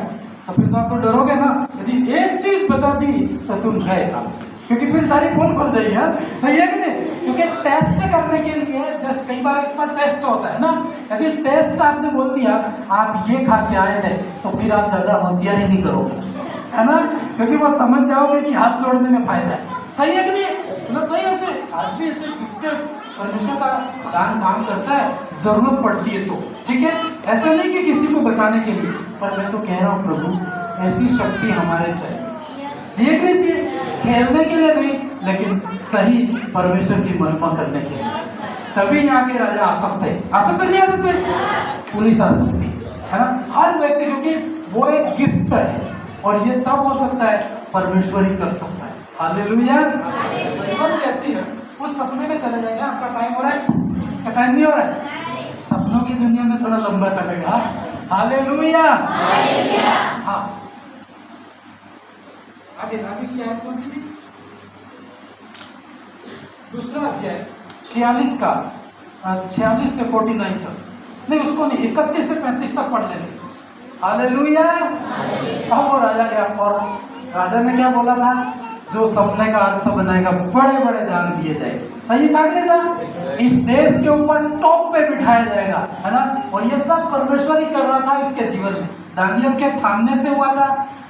तो फिर तो आप तो डरोगे ना। यदि एक चीज बता दी तो तुम गए काम से, क्योंकि फिर सारी पोल खुल जाएगी। हाँ सही है कि नहीं? क्योंकि टेस्ट करने के लिए जस्ट कई बार एक बार टेस्ट होता है ना। यदि टेस्ट आपने बोल दिया आप ये खा के आए थे, तो फिर आप ज्यादा होशियारी नहीं करोगे, है ना, क्योंकि वो समझ जाओगे कि हाथ जोड़ने में फायदा है। सही है कि नहीं? मतलब नहीं, ऐसे आज भी ऐसे परमेश्वर का दान काम करता है, जरूरत पड़ती है तो ठीक है। ऐसा नहीं कि किसी को बताने के लिए, पर मैं तो कह रहा हूँ प्रभु ऐसी शक्ति हमारे चाहिए। चाहिए कि नहीं चाहिए? खेलने के लिए नहीं, लेकिन सही परमेश्वर की महिमा करने के लिए। तभी यहाँ के राजा आ सकते हैं। आ सकते नहीं? आ सकते? पुलिस आ सकती है ना, हर व्यक्ति, क्योंकि वो एक गिफ्ट है और ये तब हो सकता है परमेश्वर ही कर सकता है। हालेलुया। बाइबल कहती है उस सपने में चले जाएंगे। आपका टाइम हो रहा है क्या? टाइम नहीं हो रहा है? सपनों की दुनिया में थोड़ा लंबा चलेगा। हालेलुया। हाँ, आगे की आयत कौन सी थी? दूसरा अध्याय 46 का 46 से 49 तक नहीं, उसको नहीं, 31 से 35 तक पढ़ लेंगे। हालेलुया। अब वो राजा गया और राजा ने क्या बोला था? जो सपने का अर्थ बनाएगा बड़े बड़े दान दिए जाएंगे। सही था कि नहीं था? इस देश के ऊपर टॉप पे बिठाया जाएगा, है ना। और ये सब परमेश्वर ही कर रहा था इसके जीवन में। दानियल के ठानने से हुआ था,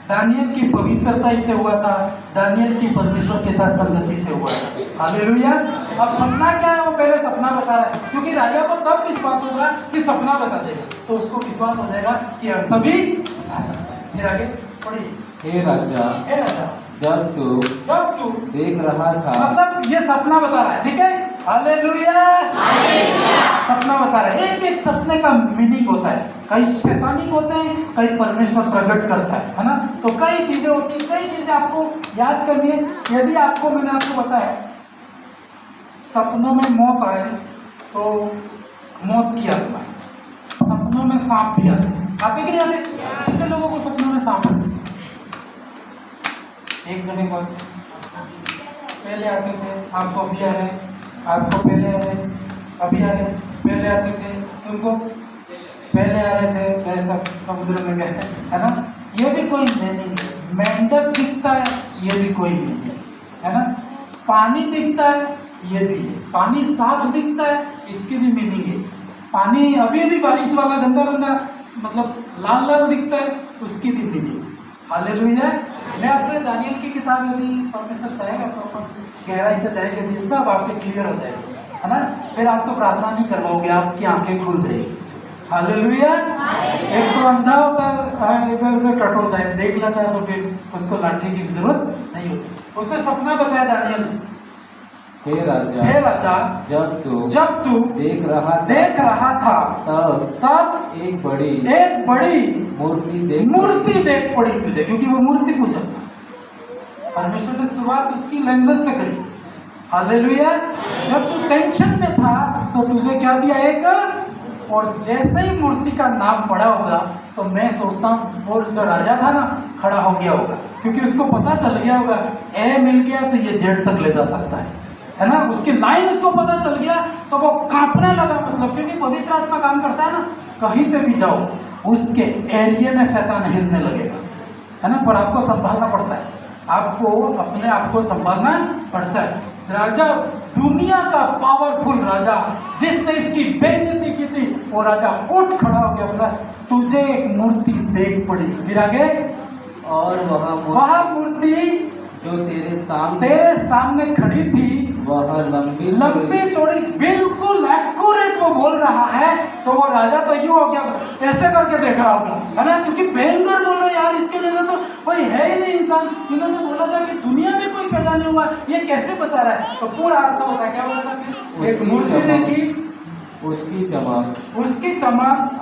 दानियल की पवित्रता से हुआ था, दानियल की परमेश्वर के साथ संगति से हुआ था। हालेलुया। अब सपना क्या है? वो पहले सपना बता रहा है, क्योंकि राजा को तब विश्वास होगा कि सपना बता देगा। तो उसको विश्वास हो जाएगा कि अर्थ भी आ सकता है। फिर आगे पढ़िए। हे राजा, जब तू देख रहा था, मतलब ये सपना बता रहा है, ठीक है, हालेलुया, सपना बता रहा है। एक एक सपने का मीनिंग होता है, कई शैतानिक होते हैं, कई परमेश्वर प्रकट करता है ना। तो कई चीजें होती है, कई चीजें आपको याद करनी है। यदि आपको, मैंने आपको बताया, सपनों में मौत आए तो मौत की आत्मा, सपनों में सांप भी आते कि नहीं आते? कितने लोगों को सपनों में सांप आते? एक जने को पहले आते थे, आपको अभी आ रहे, आपको पहले आ रहे, अभी आ रहे, पहले आते थे, उनको पहले आ रहे थे, वैसा समुद्र में गए, है ना। ये भी कोई मीनिंग है। मेंढक दिखता है, ये भी कोई मीनिंग है ना। पानी दिखता है, ये भी है। पानी साफ दिखता है, इसकी भी मीनिंग है। पानी अभी अभी बारिश वाला गंदा गंदा मतलब लाल लाल दिखता है, उसकी भी मीनिंग। हालेलुया। मैं आपको दानियल की किताब, यदि परमेश्वर चाहेगा तो अपन गहराई से जाएंगे, ये सब आपके क्लियर हो जाएगा, है ना। फिर आप तो प्रार्थना नहीं करवाओगे, आपकी आंखें खुल जाएगी। हालेलुया। एक तो अंधा होता है, इधर उधर टटोलता है, देख लेता है, तो फिर उसको लाठी की जरूरत नहीं होती। उसने सपना बताया दानियल ने। हे राजा, जब तू देख रहा था, तब एक बड़ी मूर्ति देख पड़ी तुझे, क्योंकि वो मूर्ति पूजक था। परमेश्वर ने शुरुआत उसकी लैंग्वेज से करी। हालेलुया। जब तू टेंशन में था तो तुझे क्या दिया? एक, और जैसे ही मूर्ति का नाम पड़ा होगा तो मैं सोचता हूँ वो जो राजा था ना, खड़ा हो गया होगा, क्योंकि उसको पता चल गया होगा ए मिल गया तो ये जेड तक ले जा सकता है ना। उसकी लाइन उसको पता चल गया तो वो कांपने लगा, मतलब क्योंकि पवित्र आत्मा काम करता है ना, कहीं पे भी जाओ उसके एरिया में शैतान हिलने लगेगा, है ना। पर आपको संभालना पड़ता है, आपको अपने आप को संभालना पड़ता है। राजा, दुनिया का पावरफुल राजा, जिसने इसकी बेइज्जती की थी, वो राजा उठ खड़ा हो गया, बोला तुझे एक मूर्ति देख पड़ी। फिर आगे, और वह मूर्ति जो तेरे सामने खड़ी थी, वह लंबी चौड़ी, बिल्कुल एक्यूरेट वो बोल रहा है। तो वो राजा तो यूं हो गया, ऐसे करके देख रहा होगा, है ना, क्योंकि भयंकर बोल रहा है यार, इसके जगह तो कोई है ही नहीं इंसान। इन्होंने बोला था कि दुनिया में कोई पैदा नहीं हुआ, ये कैसे बता रहा है? तो पूरा अर्थ होता है, क्या बोला था कि एक मूर्ति देखी, उसकी चमक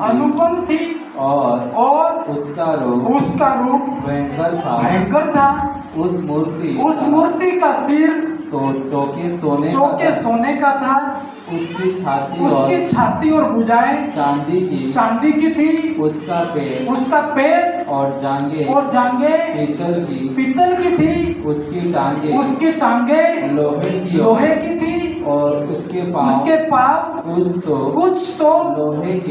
अनुपम थी, और उसका रूप भयंकर था। उस मूर्ति का सिर तो चौके सोने का था, उसकी छाती और भुजाएं चांदी की थी, उसका पेट और जांघें पीतल की थी, उसकी टांगे लोहे की थी, और उसके पाँव कुछ तो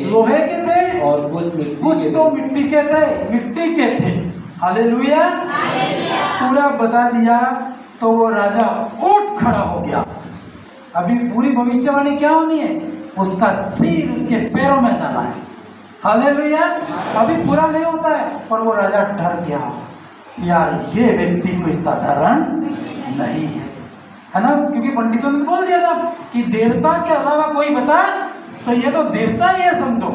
लोहे के थे, और कुछ तो मिट्टी के थे। हालेलुया। पूरा बता दिया तो वो राजा उठ खड़ा हो गया। अभी पूरी भविष्यवाणी क्या होनी है? उसका सिर उसके पैरों में जाना है। हालेलुया। अभी पूरा नहीं होता है, पर वो राजा डर गया, यार ये व्यक्ति कोई साधारण नहीं है ना, क्योंकि पंडितों ने बोल दिया था कि देवता के अलावा कोई बता, तो ये तो देवता ही है समझो,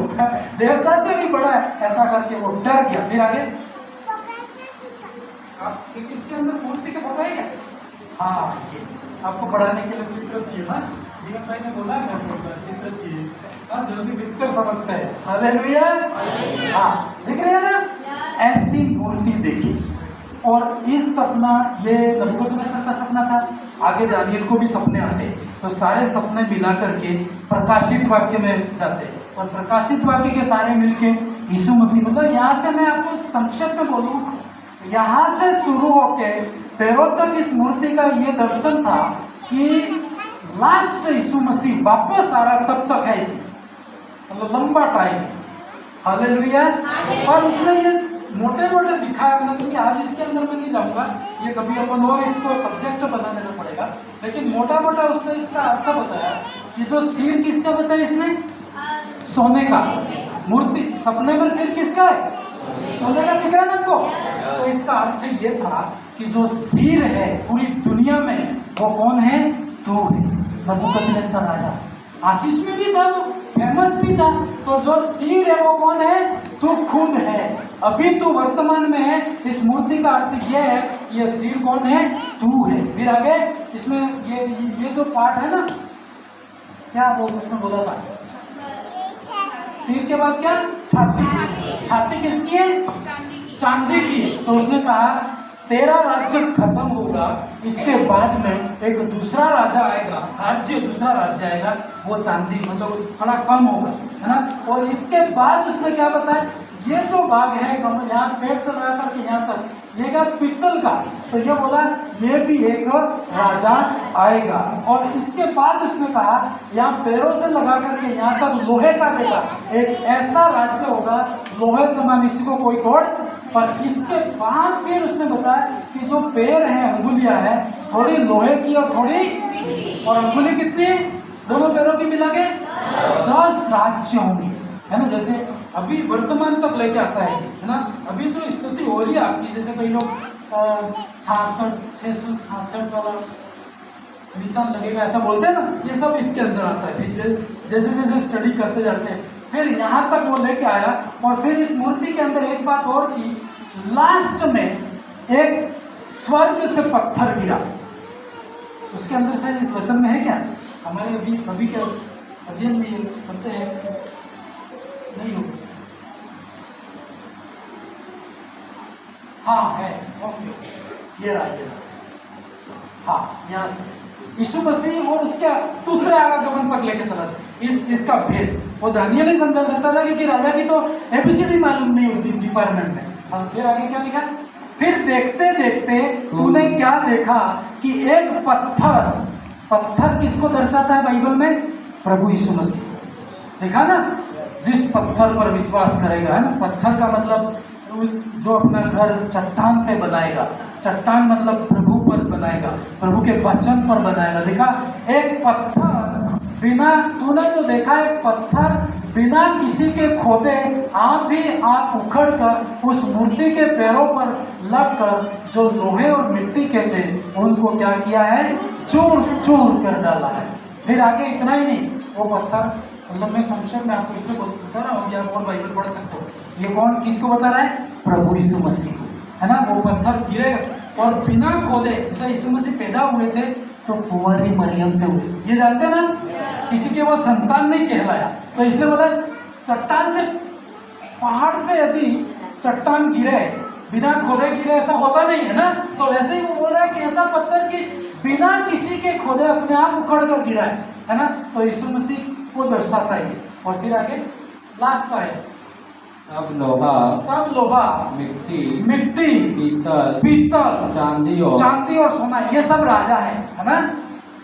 देवता से भी बड़ा है, ऐसा करके वो डर गया। फिर आगे, आप इसके अंदर मूर्ति के फोटो है क्या? हाँ, ये आपको पढ़ाने के लिए चित्र चाहिए ना, जीवन भाई ने बोला मैं चित्र चाहिए, हाँ जल्दी पिक्चर समझते हैं। हालेलुया। हाँ, देख रहे हैं ना, ऐसी मूर्ति देखी। और इस सपना, ये नबूकदनेस्सर का सपना था, आगे दानियल को भी सपने आते, तो सारे सपने मिला करके प्रकाशित वाक्य में जाते, और प्रकाशित वाक्य के सारे मिलके यीशु मसीह, मतलब यहाँ से मैं आपको संक्षेप में बोलूँ, यहाँ से शुरू होके पैरों तक इस मूर्ति का ये दर्शन था कि लास्ट यीशु मसीह वापस आ रहा, तब तक है इसमें, मतलब लंबा टाइम। हालेलुया। और उसने ये मोटे मोटे दिखाया, मतलब क्योंकि आज इसके अंदर में नहीं जाऊंगा, ये कभी अपन और इसको सब्जेक्ट बनाने में पड़ेगा, लेकिन मोटा मोटा उसने इसका अर्थ बताया कि जो सिर किसका बताया इसने? सोने का। मूर्ति, सपने में सिर किसका है? सोने का। दिख रहा है आपको? तो इसका अर्थ ये था कि जो सिर है पूरी दुनिया में, वो कौन है? तू है, नबूकदनेस्सर राजा। आशीष में भी था वो, फेमस भी था। तो जो सिर है वो कौन है? तू खुद है। अभी तू वर्तमान में है। इस मूर्ति का अर्थ ये है, ये सिर कौन है? तू है। फिर आगे इसमें ये जो पार्ट है ना, क्या वो उसने बोला था, सिर के बाद क्या? छाती। छाती किसकी है? चांदी की है। तो उसने कहा तेरा राज्य खत्म होगा, इसके बाद में एक दूसरा राजा आएगा, दूसरा राज्य आएगा, वो चांदी मतलब उस थोड़ा कम होगा, है ना। और इसके बाद उसने क्या बताया, ये जो भाग है यहाँ पेट से लगा करके यहाँ तक, ये क्या? पित्तल का। तो ये बोला ये भी एक राजा आएगा। और इसके बाद उसने कहा यहाँ पैरों से लगा करके यहाँ तक लोहे का देगा, एक ऐसा राज्य होगा लोहे समान, इसी को कोई तोड़। पर इसके बाद फिर उसने बताया कि जो पैर हैं, अंगुलियां हैं, थोड़ी लोहे की और थोड़ी, और अंगुली कितनी? दोनों पैरों की मिला के 10 राज्य होंगे, है ना। जैसे अभी वर्तमान तक लेके आता है ना। अभी जो स्थिति हो रही है आपकी, जैसे कई लोग 666 वाला निशान लगेगा ऐसा बोलते हैं ना, ये सब इसके अंदर आता है। जैसे जैसे स्टडी करते जाते हैं फिर यहाँ तक वो लेके आया। और फिर इस मूर्ति के अंदर एक बात और की, लास्ट में एक स्वर्ग से पत्थर गिरा। उसके अंदर शायद इस वचन में है क्या? हमारे अभी के अध्ययन में ये सत्य है नहीं हो? हाँ है, ओके, ये रहा। हाँ, यहाँ से यीशु मसीह और उसके दूसरे आगमन तक लेके चला इसका भेद वो दानियल ही समझा सकता था, क्योंकि राजा की तो एबीसीडी मालूम नहीं होती डिपार्टमेंट में। और फिर आगे क्या लिखा? फिर देखते देखते तूने क्या देखा कि एक पत्थर किसको दर्शाता है बाइबल में? प्रभु यीशु मसीह। देखा ना, जिस पत्थर पर विश्वास करेगा, है ना। पत्थर का मतलब जो अपना घर चट्टान पे बनाएगा, चट्टान मतलब प्रभु पर बनाएगा, प्रभु के वचन पर बनाएगा। देखा, एक पत्थर बिना, तूने जो देखा एक पत्थर बिना किसी के खोदे आप ही आप उखड़ कर उस मूर्ति के पैरों पर लग कर जो लोहे और मिट्टी के थे उनको क्या किया है? चूर चूर कर डाला है। फिर आगे इतना ही नहीं, वो पत्थर मतलब मैं संक्षेप में आपको इसलिए बता रहा हूँ, आप और बाइबल पढ़ सकते हो। ये कौन किसको बता रहा है? प्रभु यीशु मसीह को, है ना। वो पत्थर गिरे और बिना खोदे, जैसे यीशु मसीह पैदा हुए थे तो कुंवारी मरियम से हुए, ये जानते ना, किसी के वो संतान नहीं कहलाया। तो इसलिए बोला चट्टान से, पहाड़ से यदि चट्टान गिरे बिना खोदे गिरे ऐसा होता नहीं है ना। तो वैसे ही वो बोल रहा है कि ऐसा पत्थर की बिना किसी के खोदे अपने आप उखड़ कर गिरा है ना। तो यीशु मसीह को दर्शाता है। और फिर आगे लास्ट का है, तब लोहा, मिट्टी, पीतल, चांदी और सोना, ये सब राजा है ना।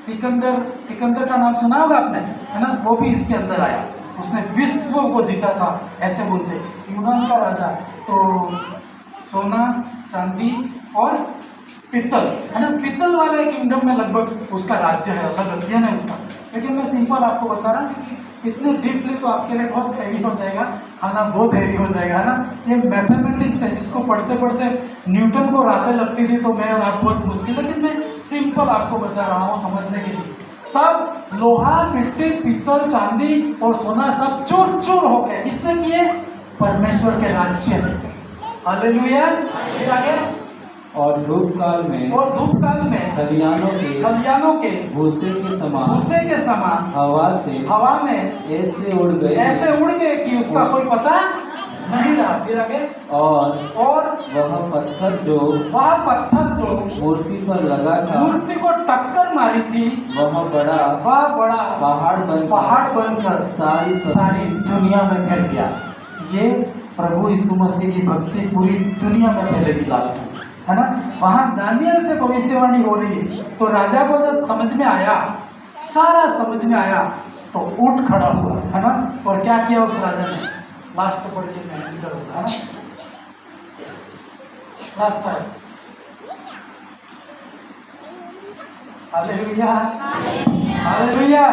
सिकंदर का नाम सुना होगा आपने, है ना। वो भी इसके अंदर आया, उसने विश्व को जीता था, ऐसे बोलते। यूनान का राजा तो सोना, चांदी और पित्तल, है ना। पित्तल वाले किंगडम में लगभग उसका राज्य है, अलग अध्ययन है उसका। लेकिन मैं सिंपल आपको बता रहा हूँ, क्योंकि इतने डीपली तो आपके लिए बहुत हैवी हो जाएगा, खाना बहुत हैवी हो जाएगा, है ना। ये मैथमेटिक्स है, जिसको पढ़ते पढ़ते न्यूटन को रातें लगती थी तो मैं और आप बहुत मुश्किल, लेकिन मैं सिंपल आपको बता रहा हूँ समझने के लिए। तब लोहा, मिट्टी, पीतल, चांदी और सोना सब चूर चूर हो गए। किसने किए? परमेश्वर के राज्य में। हालेलुया। फिर आगे, और धूप काल में खलियानों के भूसे के समान हवा में ऐसे उड़ गए कि उसका कोई पता नहीं रहा। फिर आगे, और वह पत्थर जो मूर्ति पर लगा था, मूर्ति को टक्कर मारी थी, वह बड़ा पहाड़ बनकर सारी दुनिया में फैल गया। ये प्रभु यीशु मसीह की भक्ति पूरी दुनिया में फैलेगी लास्ट में, है ना। वहां दानियल से भविष्यवाणी हो रही है। तो राजा को जब समझ में आया, सारा समझ में आया, तो उठ खड़ा हुआ, है ना। और क्या किया उस राजा ने? लास्ट पढ़ के मैं इधर होता है ना, लास्ट है। Hallelujah, hallelujah.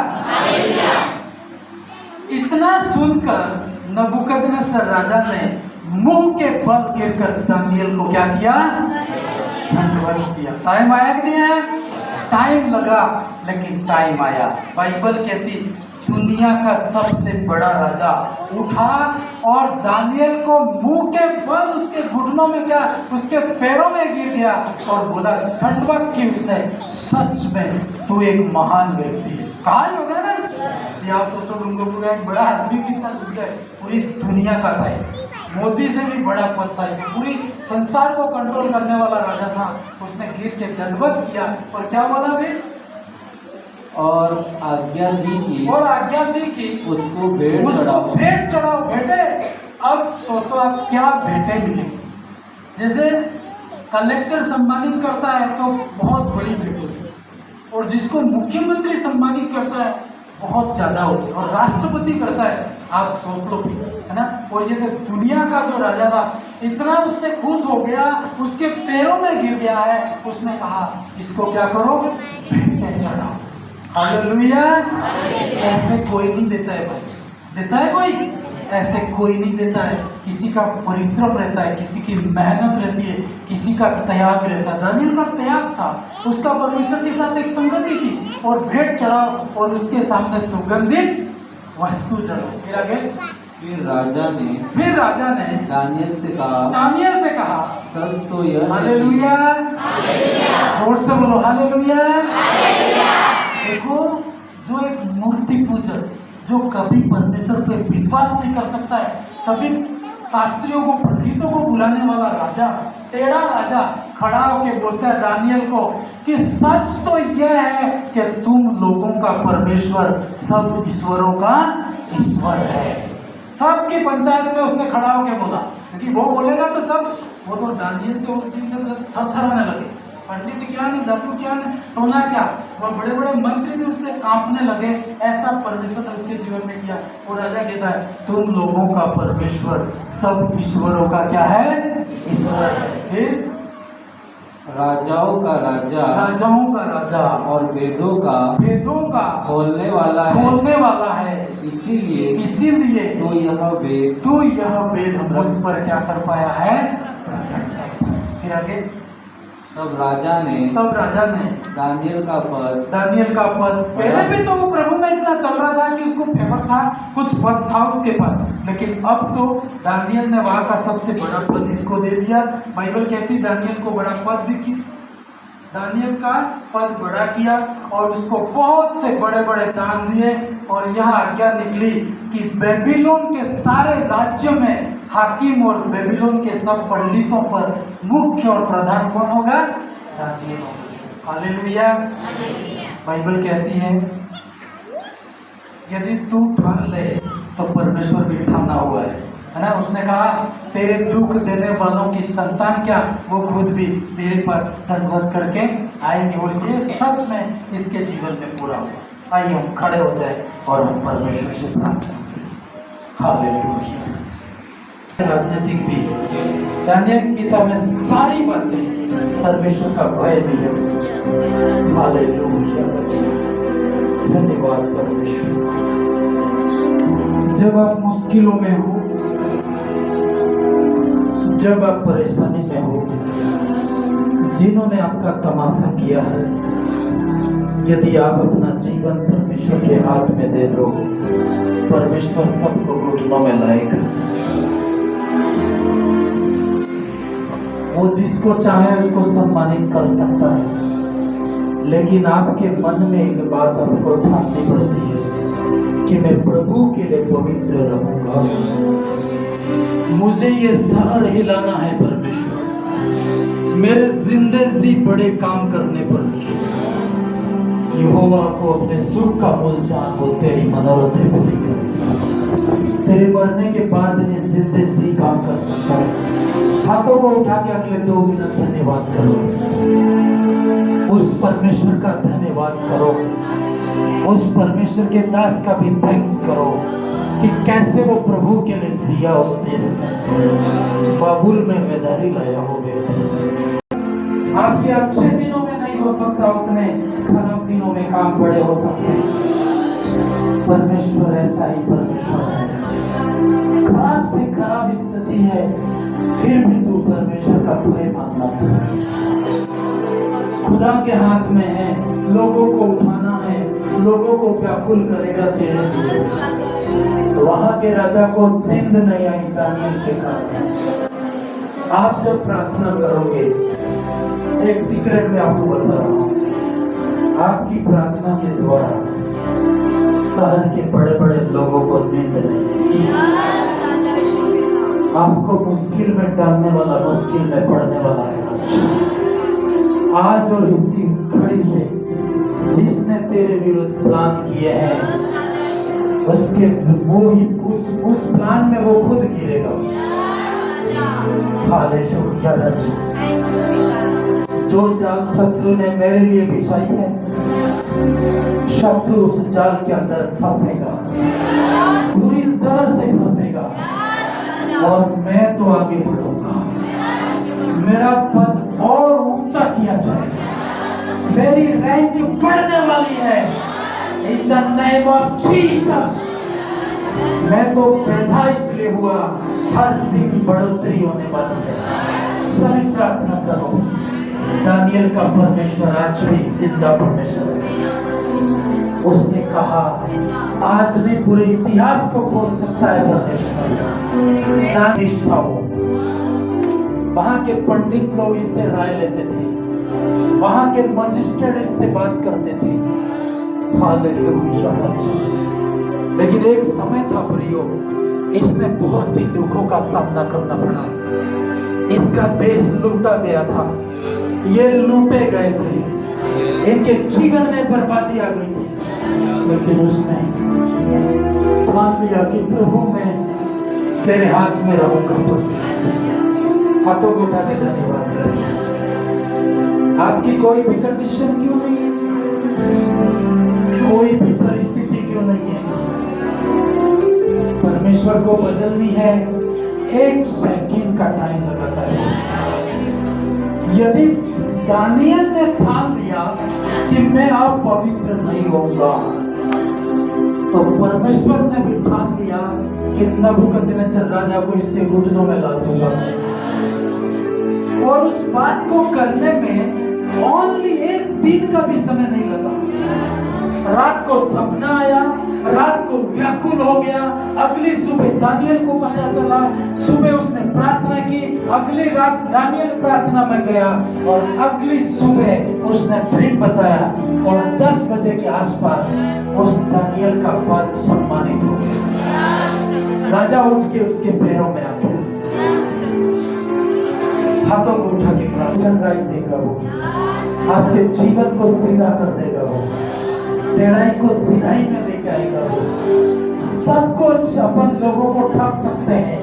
इतना सुनकर नबूकदनेस्सर राजा ने मुंह के बल गिरकर दानियल को क्या किया? धन्यवाद किया। टाइम आया कि नहीं आया? टाइम लगा, लेकिन टाइम आया। बाइबल कहती दुनिया का सबसे बड़ा राजा उठा और दानियल को मुंह के बल उसके घुटनों में क्या, उसके पैरों में गिर गया और बोला दंडवत की उसने, सच में तू एक महान व्यक्ति है। कहा ही होगा ना, आप सोचो तुमको एक बड़ा आदमी कितना दूर है, पूरी दुनिया का था, मोदी से भी बड़ा पद था, पूरी संसार को कंट्रोल करने वाला राजा था। उसने गिर के दंडवत किया और क्या बोला फिर, और आज्ञा दी कि उसको भेंट चढ़ाओ। भेंटे, अब सोचो आप क्या भेंटे मिलेंगी। जैसे कलेक्टर सम्मानित करता है तो बहुत बड़ी भेंट होती है, और जिसको मुख्यमंत्री सम्मानित करता है बहुत ज्यादा होती है, और राष्ट्रपति करता है, आप सोच लो भी, है ना। और ये तो दुनिया का जो राजा था इतना उससे खुश हो गया, उसके पैरों में गिर गया है, उसने कहा इसको क्या करो, भेंटे चढ़ाओ। हालेलुया। ऐसे कोई नहीं देता है भाई, देता है कोई? ऐसे कोई नहीं देता है। किसी का परिश्रम रहता है, किसी की मेहनत रहती है, किसी का त्याग रहता है। दानियल का त्याग था, उसका परमेश्वर के साथ एक संगति थी, और भेंट चढ़ाओ और उसके सामने सुगंधित वस्तु चढ़ाओ। फिर आगे, फिर राजा ने दानियल से कहा सच तो यह, हालेलुया, जोर से बोलो हालेलुया। देखो, जो एक मूर्ति पूजक, जो कभी परमेश्वर पे विश्वास नहीं कर सकता है, सभी शास्त्रियों को, पंडितों को बुलाने वाला राजा, टेढ़ा राजा खड़ा होकर बोलता है दानियल को कि सच तो यह है कि तुम लोगों का परमेश्वर सब ईश्वरों का ईश्वर है। सबकी पंचायत में उसने खड़ा होकर बोला, क्योंकि वो बोलेगा तो सब, वो तो दानियल से उस दिन से थरथराने लगे। पंडित क्या नहीं, जादू क्या नहीं, टोना क्या, वो बड़े बड़े मंत्री भी उससे कांपने लगे। ऐसा परमेश्वर ने उसके जीवन में किया। वो राजा कहता है तुम लोगों का परमेश्वर सब ईश्वरों का क्या है, ईश्वर है। फिर राजाओं का राजा और वेदों का खोलने वाला है। इसीलिए तू यह वेद मुझ पर क्या कर पाया है, प्रकट कर पाया। फिर आगे, तब राजा ने दानियल का पद पहले भी तो वो प्रभु में इतना चल रहा था कि उसको फेवर था, कुछ पद था उसके पास, लेकिन अब तो दानियल ने वहां का सबसे बड़ा पद इसको दे दिया। बाइबल कहती दानियल को बड़ा पद दिखी, दानियल का पद बड़ा किया और उसको बहुत से बड़े बड़े दान दिए। और यह आज्ञा निकली कि बेबीलोन के सारे राज्य में हाकिम और बेबीलोन के सब पंडितों पर मुख्य और प्रधान कौन होगा, दानियल होगा। हालेलुया। बाइबल कहती है यदि तू ठान ले तो परमेश्वर भी ठाना हुआ है ना। उसने कहा तेरे दुख देने वालों की संतान क्या, वो खुद भी तेरे पास दंडवत करके आएंगे। और ये सच में इसके जीवन में पूरा हुआ। आइए हम खड़े हो जाए और हम परमेश्वर से प्रार्थना करें। हालेलुया। राजनीतिक भी है, दानियल की किताब में सारी बातें, परमेश्वर का भय भी है उसमें। हालेलुया। धन्यवाद परमेश्वर। जब आप मुश्किलों में हो, जब आप परेशानी में हो, जिन्होंने आपका तमाशा किया है, यदि आप अपना जीवन परमेश्वर के हाथ में दे दो, परमेश्वर सबको घुटनों में लाएगा। वो जिसको चाहे उसको सम्मानित कर सकता है, लेकिन आपके मन में एक बात आपको ठाननी पड़ती है कि मैं प्रभु के लिए पवित्र रहूंगा। मुझे ये शहर हिलाना है परमेश्वर, मेरे जिंदगी बड़े काम करने परमेश्वर। यहोवा को अपने सुख का मूल जान, वो तेरी मनोरथें पूरी करेगा। तेरे मरने के बाद जिंदगी काम कर सकता है। हाथों को उठा के अगले 2 मिनट धन्यवाद करो, उस परमेश्वर का धन्यवाद करो, उस परमेश्वर के दास का भी थैंक्स करो कि कैसे वो प्रभु के लिए जिया उस देश में, बाबुल में वेदारी लाया हो गए थे। आपके अच्छे दिनों में नहीं हो सकता, उतने खराब दिनों में काम बड़े हो सकते हैं। परमेश्वर ऐसा ही परमेश्वर है। खराब से खराब स्थिति है, फिर भी तू परमेश्वर का भय मानना खुदा के हाथ में है। लोगों को उठाना है, लोगों को व्याकुल करेगा तेरे लिए। वहां के राजा को नींद नहीं आई दानियल के कारण। आप जब प्रार्थना करोगे, एक सीक्रेट में आपको बता रहा हूं, आपकी प्रार्थना के द्वारा शहर के बड़े बड़े लोगों को नींद नहीं आएगी। आपको मुश्किल में डालने वाला मुश्किल में पड़ने वाला है। आज और इसी घड़ी से जिसने तेरे विरुद्ध प्लान किए हैं, उसके वो ही उस प्लान में वो खुद गिरेगा। हालेलुया। जो जाल शत्रु ने मेरे लिए बिछाई है, शत्रु उस जाल के अंदर फंसेगा, पूरी तरह से फंसेगा, और मैं तो आगे बढ़ूंगा। मेरा पद और ऊंचा किया जाएगा, मेरी रैंक बढ़ने वाली है। इन द नेम ऑफ जीसस। मैं तो पैदा इसलिए हुआ, हर दिन बढ़ोतरी होने वाली है। सभी प्रार्थना करो। दानियल का परमेश्वर आज भी जिंदा परमेश्वर है। उसने कहा आज नहीं पूरे इतिहास को खोल सकता है परमेश्वर। नादिश था वो। वहां के पंडित लोग इससे राय लेते थे, वहां के मजिस्ट्रेट इससे बात करते थे। हालेलुया। लेकिन एक समय था प्रियो, इसने बहुत ही दुखों का सामना करना पड़ा। इसका देश लूटा गया था, ये लूटे गए थे, इनके जीवन में बर्बादी आ गई थी। लेकिन उसने मान लिया कि प्रभु मैं तेरे हाथ में रहूंगा। हाथों को उठा के धन्यवाद करें। आपकी कोई भी कंडीशन क्यों नहीं है, कोई भी परिस्थिति क्यों नहीं है, परमेश्वर को बदलनी है, एक सेकंड का टाइम लगाता है। यदि दानियल ने ठान लिया कि मैं अब पवित्र नहीं होऊंगा, तो परमेश्वर ने भी ठान लिया कि नबूकदनेस्सर राजा को इसके घुटनों में ला दूंगा। और उस बात को करने में ओनली एक दिन का भी समय नहीं लगा। रात को सपना आया, रात को व्याकुल हो गया। अगली सुबह दानियल को पता चला, सुबह उसने प्रार्थना की, अगली रात दानियल प्रार्थना में गया, और अगली सुबह उसने ड्रीम बताया, और 10 बजे के आसपास उस दानियल का पद सम्मानित हो गया। राजा उठ के उसके पैरों में आ गया, हाथों को उठा के प्रार्थना देगा वो, आपके जीवन को सीधा कर देगा वो, टेढ़ाई को सीधाई में लेके आएगा वो। सब कुछ अपन लोगों को ठग सकते हैं,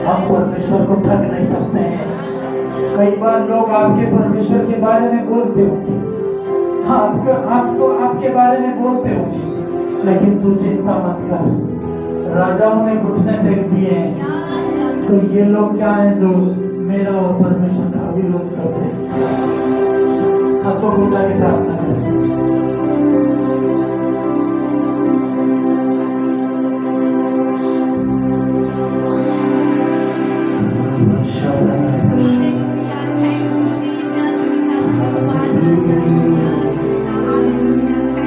हम परमेश्वर को ठग नहीं सकते हैं। कई बार लोग आपके परमेश्वर के बारे में बोलते होंगे, आपको आपके बारे में बोलते होंगे, लेकिन तू चिंता मत कर, राजाओं ने घुटने टेक दिए हैं, तो ये लोग क्या है जो मेरा और परमेश्वर का विरोध करते हैं। हाथों को उठा के प्रार्थना करें।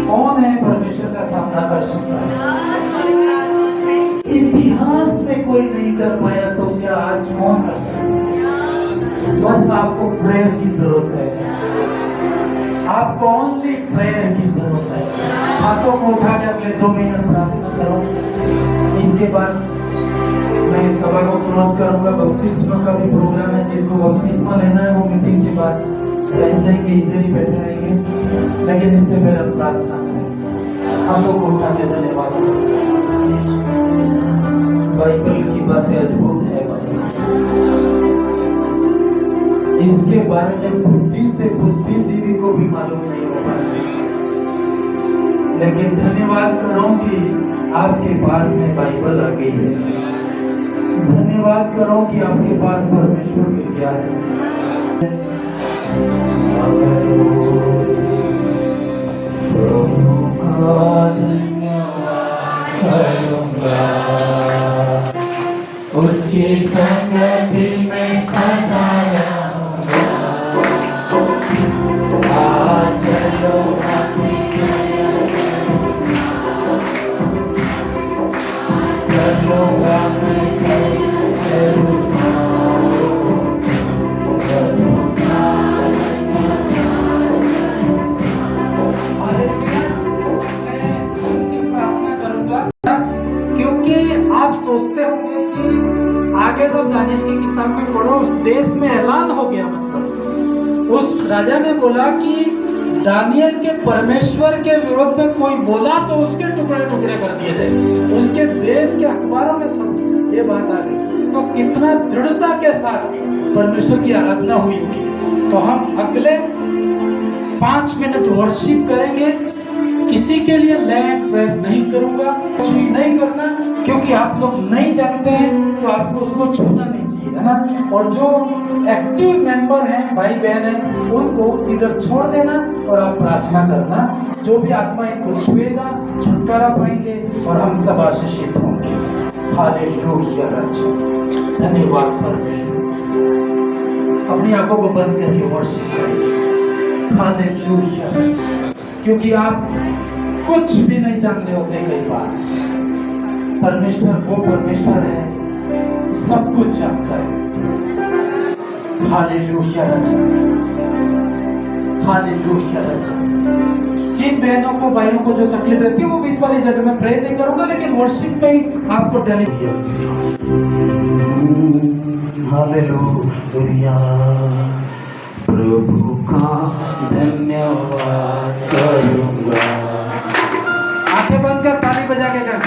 कौन है परमेश्वर का सामना कर सकता है? इतिहास में कोई नहीं कर पाया, तो क्या आज कौन कर सकता है? बस आपको प्रेयर की जरूरत है, आपको ओनली प्रेयर की जरूरत है। हाथों को उठा के अगले 2 मिनट प्रार्थना करो। इसके बाद मैं सभा को क्लोज करूंगा। बपतिस्मा का भी प्रोग्राम है, जिनको बपतिस्मा लेना है वो मीटिंग के बाद रह जाएंगे, इधर ही बैठे रहेंगे। लेकिन इससे पहले प्रार्थना करें, हाथों को उठा के धन्यवाद। बाइबल की बातें अद्भुत है भाई, इसके बारे में बुद्धि से बुद्धिजीवी को भी मालूम नहीं हो पाता। लेकिन धन्यवाद करो कि आपके पास में बाइबल आ गई है। धन्यवाद करो कि आपके पास परमेश्वर मिल गया है। प्रभु का धन्यवाद करूंगा, उसकी संगति में सदा रहूंगा। हैरान हो गया। मतलब उस राजा ने बोला कि दानियल के परमेश्वर के विरोध में कोई बोला तो उसके टुकड़े टुकड़े कर दिए जाए। उसके देश के अखबारों में छप ये बात आ गई। तो कितना दृढ़ता के साथ परमेश्वर की आराधना हुई होगी। तो हम अगले 5 मिनट वर्शिप करेंगे। किसी के लिए लैंड प्रेयर नहीं करूंगा, कुछ भी नहीं करना, क्योंकि आप लोग नहीं जानते हैं तो आपको उसको छूना नहीं चाहिए, है ना। और जो एक्टिव मेंबर हैं, भाई बहन हैं, उनको इधर छोड़ देना और आप प्रार्थना करना। जो भी आत्मा इनको छुएगा छुटकारा पाएंगे और हम सब आशीषित होंगे। हालेलुया राजा, धन्यवाद परमेश्वर। अपनी आंखों को बंद करके वर्शिप करेंगे। हालेलुया, क्योंकि आप कुछ भी नहीं जानते होते कई बार। परमेश्वर वो परमेश्वर है, सब कुछ जानता है। हालेलुया राजा, हालेलुया राजा। जिन बहनों को भाइयों को जो तकलीफ रहती है वो बीच वाली जगह में प्रे नहीं करूंगा, लेकिन वर्शिप में ही आपको डेली। हालेलुया, प्रभु का धन्यवाद करूंगा। आंखें बंद कर ताली बजा के कर।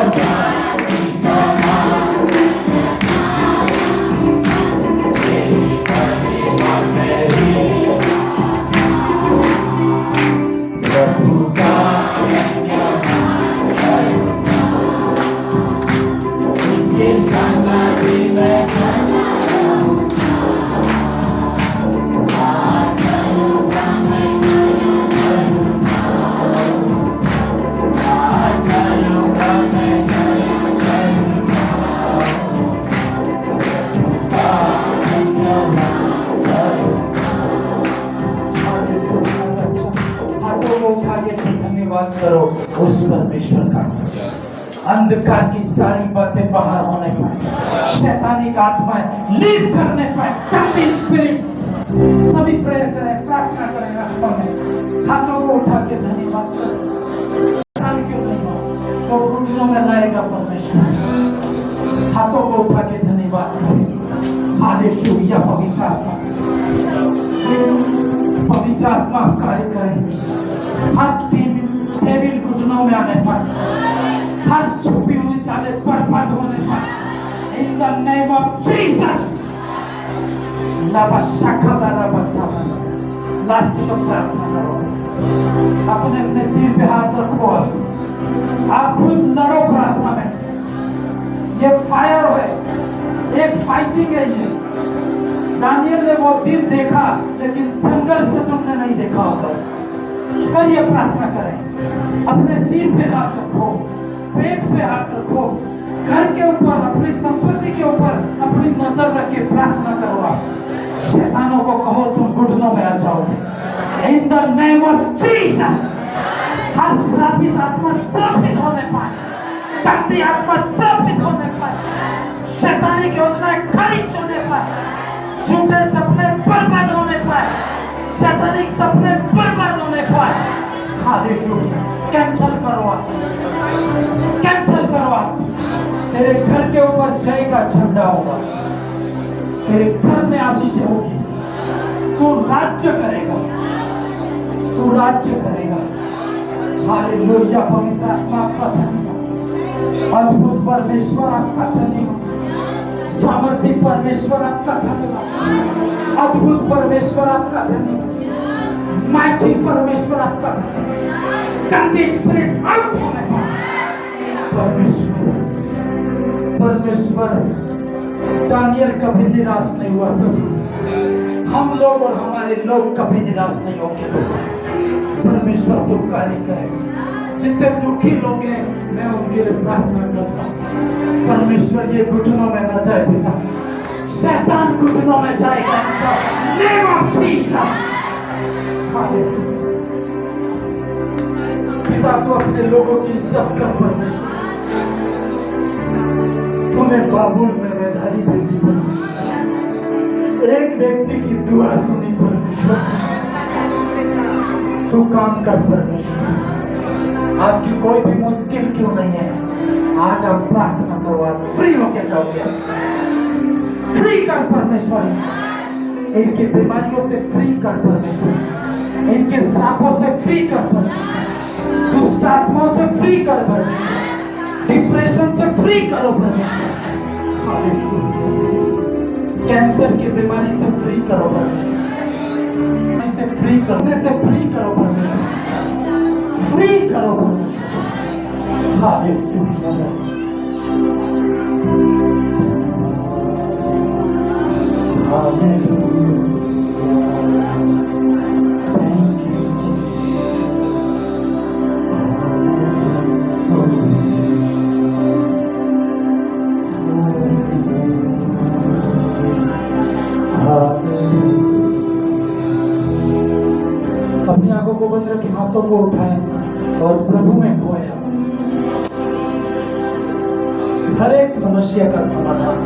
God. उठा के धन्यवाद करो उस परमेश्वर का। अंधकार की सारी बातें बाहर होने पाए, शैतानिक आत्माएं लीव करने पाए, गंदी स्पिरिट्स। सभी प्रेयर करें, प्रार्थना करें आत्मा में, हाथों को उठा के धन्यवाद करें। शैतान क्यों नहीं हो तो घुटनों में लाएगा परमेश्वर। हाथों को उठा के धन्यवाद करें। हालेलुया। पवित्र आत्मा, पवित्र आत्मा कार्य करें। हर टेबिल घुटनों में आने पाए, हर छुपी हुई चालें बर्बाद होने पाए। इन the name of Jesus. Last तो प्रार्थना करो, अपने अपने सिर पे हाथ रखो, आप खुद लड़ो प्रार्थना में। ये फायर है, एक फाइटिंग है। ये दानियल ने वो दिन देखा, लेकिन संघर्ष तुमने नहीं देखा होगा। करिए, प्रार्थना करें, अपने सिर पे हाथ रखो, पेट पे हाथ रखो, घर के ऊपर, अपनी संपत्ति के ऊपर अपनी नजर रख के प्रार्थना करो। आप शैतानों को कहो तुम घुटनों में आ जाओगे। In the name of Jesus. हर श्रापित आत्मा श्रापित होने पाए, गंदी आत्मा श्रापित होने पाए, शैतानिक योजनाएं खारिज होने पाए, झूठे सपने बर्बाद होने पाए, शैतानिक सपने बर्बाद होने पाए। हालेलुया। कैंसल करो आप, कैंसल करो आप। तेरे घर के ऊपर जय का झंडा होगा, तेरे घर में आशीष होगी, तू राज्य करेगा, तू राज्य करेगा। हालेलुया। पवित्र आत्मा आपका धन्यवाद, अद्भुत परमेश्वर आपका धन्यवाद, सामर्थी परमेश्वर आपका धन्यवाद, अद्भुत परमेश्वर आपका धन्यवाद, माइटी परमेश्वर आपका धन्यवाद। गंदी स्पिरिट आउट होने पाए। परमेश्वर, परमेश्वर दानियल कभी निराश नहीं हुआ। हम लोग और हमारे लोग कभी निराश नहीं होंगे। परमेश्वर तो कार्य करे। जितने दुखी लोग हैं, मैं उनके लिए प्रार्थना करता हूँ, परमेश्वर ये घुटनों में न जाए पिता, शैतान घुटनों में जाएगा। Name of Jesus. पिता तो अपने लोगों की इज्जत कर परमेश्वर, तुम्हें बाबुल में वैधारी भेजी परमेश्वर, एक व्यक्ति की दुआ सुनी परमेश्वर, तू काम कर परमेश्वर। आपकी कोई भी मुश्किल क्यों नहीं है, आज आप प्रार्थना करो, आप फ्री होके जाओगे। फ्री कर परमेश्वर, इनकी बीमारियों से फ्री कर परमेश्वर, इनके श्रापों से फ्री कर परमेश्वर, दुष्ट आत्माओं से फ्री कर परमेश्वर, डिप्रेशन से फ्री करो परमेश्वर। कैंसर की बीमारी से फ्री करो परमेश्वर, से फ्री करने से फ्री करो परमेश्वर, फ्री करो परमेश्वर। हालेलुया। अपनी आंखों को बंद रखें, हाथों को उठाएं और प्रभु में खोया। हर एक समस्या का समाधान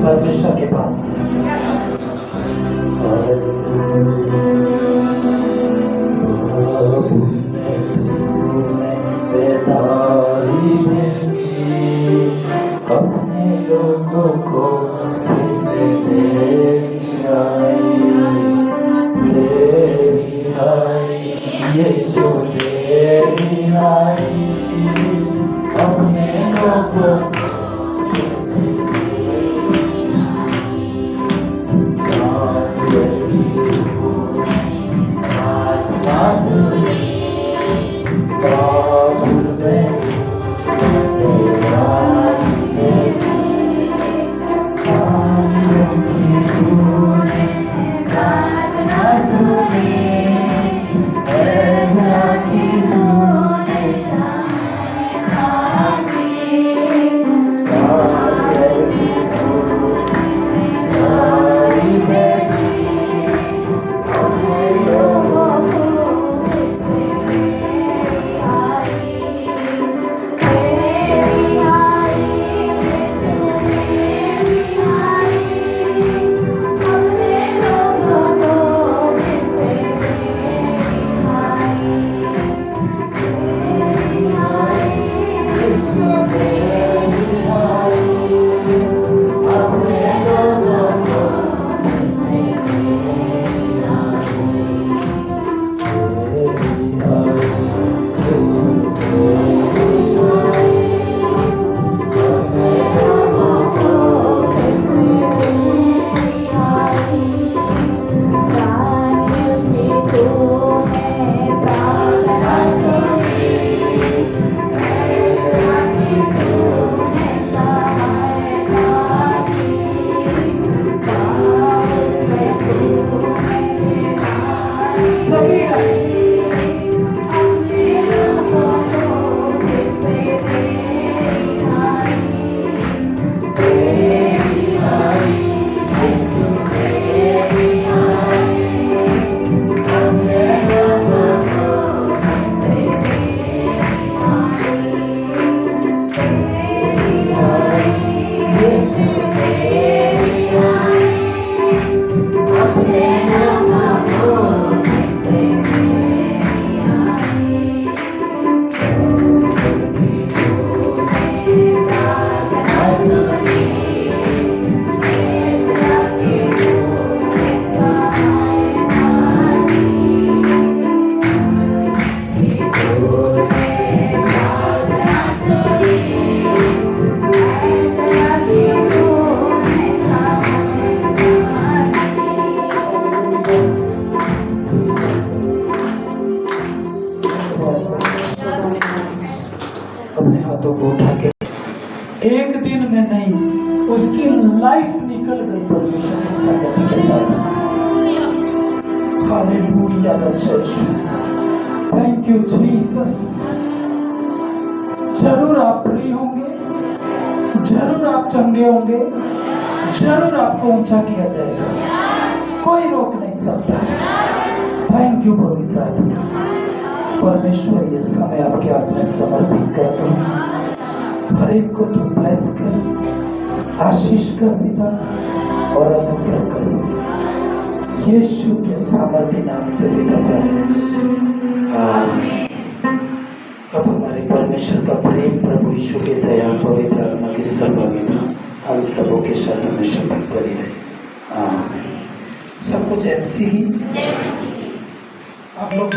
परमेश्वर के पास है। अपने लोगों को फिर से तेरी आई, यीशु तेरी आई, अपने लोगों को हाथों को उठा के एक दिन में नहीं, उसकी लाइफ निकल गई परमेश्वर की संगति के साथ। Hallelujah church, thank you Jesus. जरूर आप फ्री होंगे, जरूर आप चंगे होंगे, जरूर आपको ऊंचा किया जाएगा, कोई रोक नहीं सकता। थैंक यू पवित्र आत्मा। परमेश्वर ये समय आपके हाथ में समर्पित करता हूँ। हर एक को तू ब्लेस कर, आशीष कर पिता और अनुग्रह कर, यीशु के सामर्थ्य नाम से पिता प्रार्थना। आमीन। अब हमारे परमेश्वर का प्रेम, प्रभु यीशु की दया, पवित्र आत्मा की सहभागिता हम सबों के साथ हमेशा बनी रहे। आमीन। सब कुछ एमसी ही आप लोग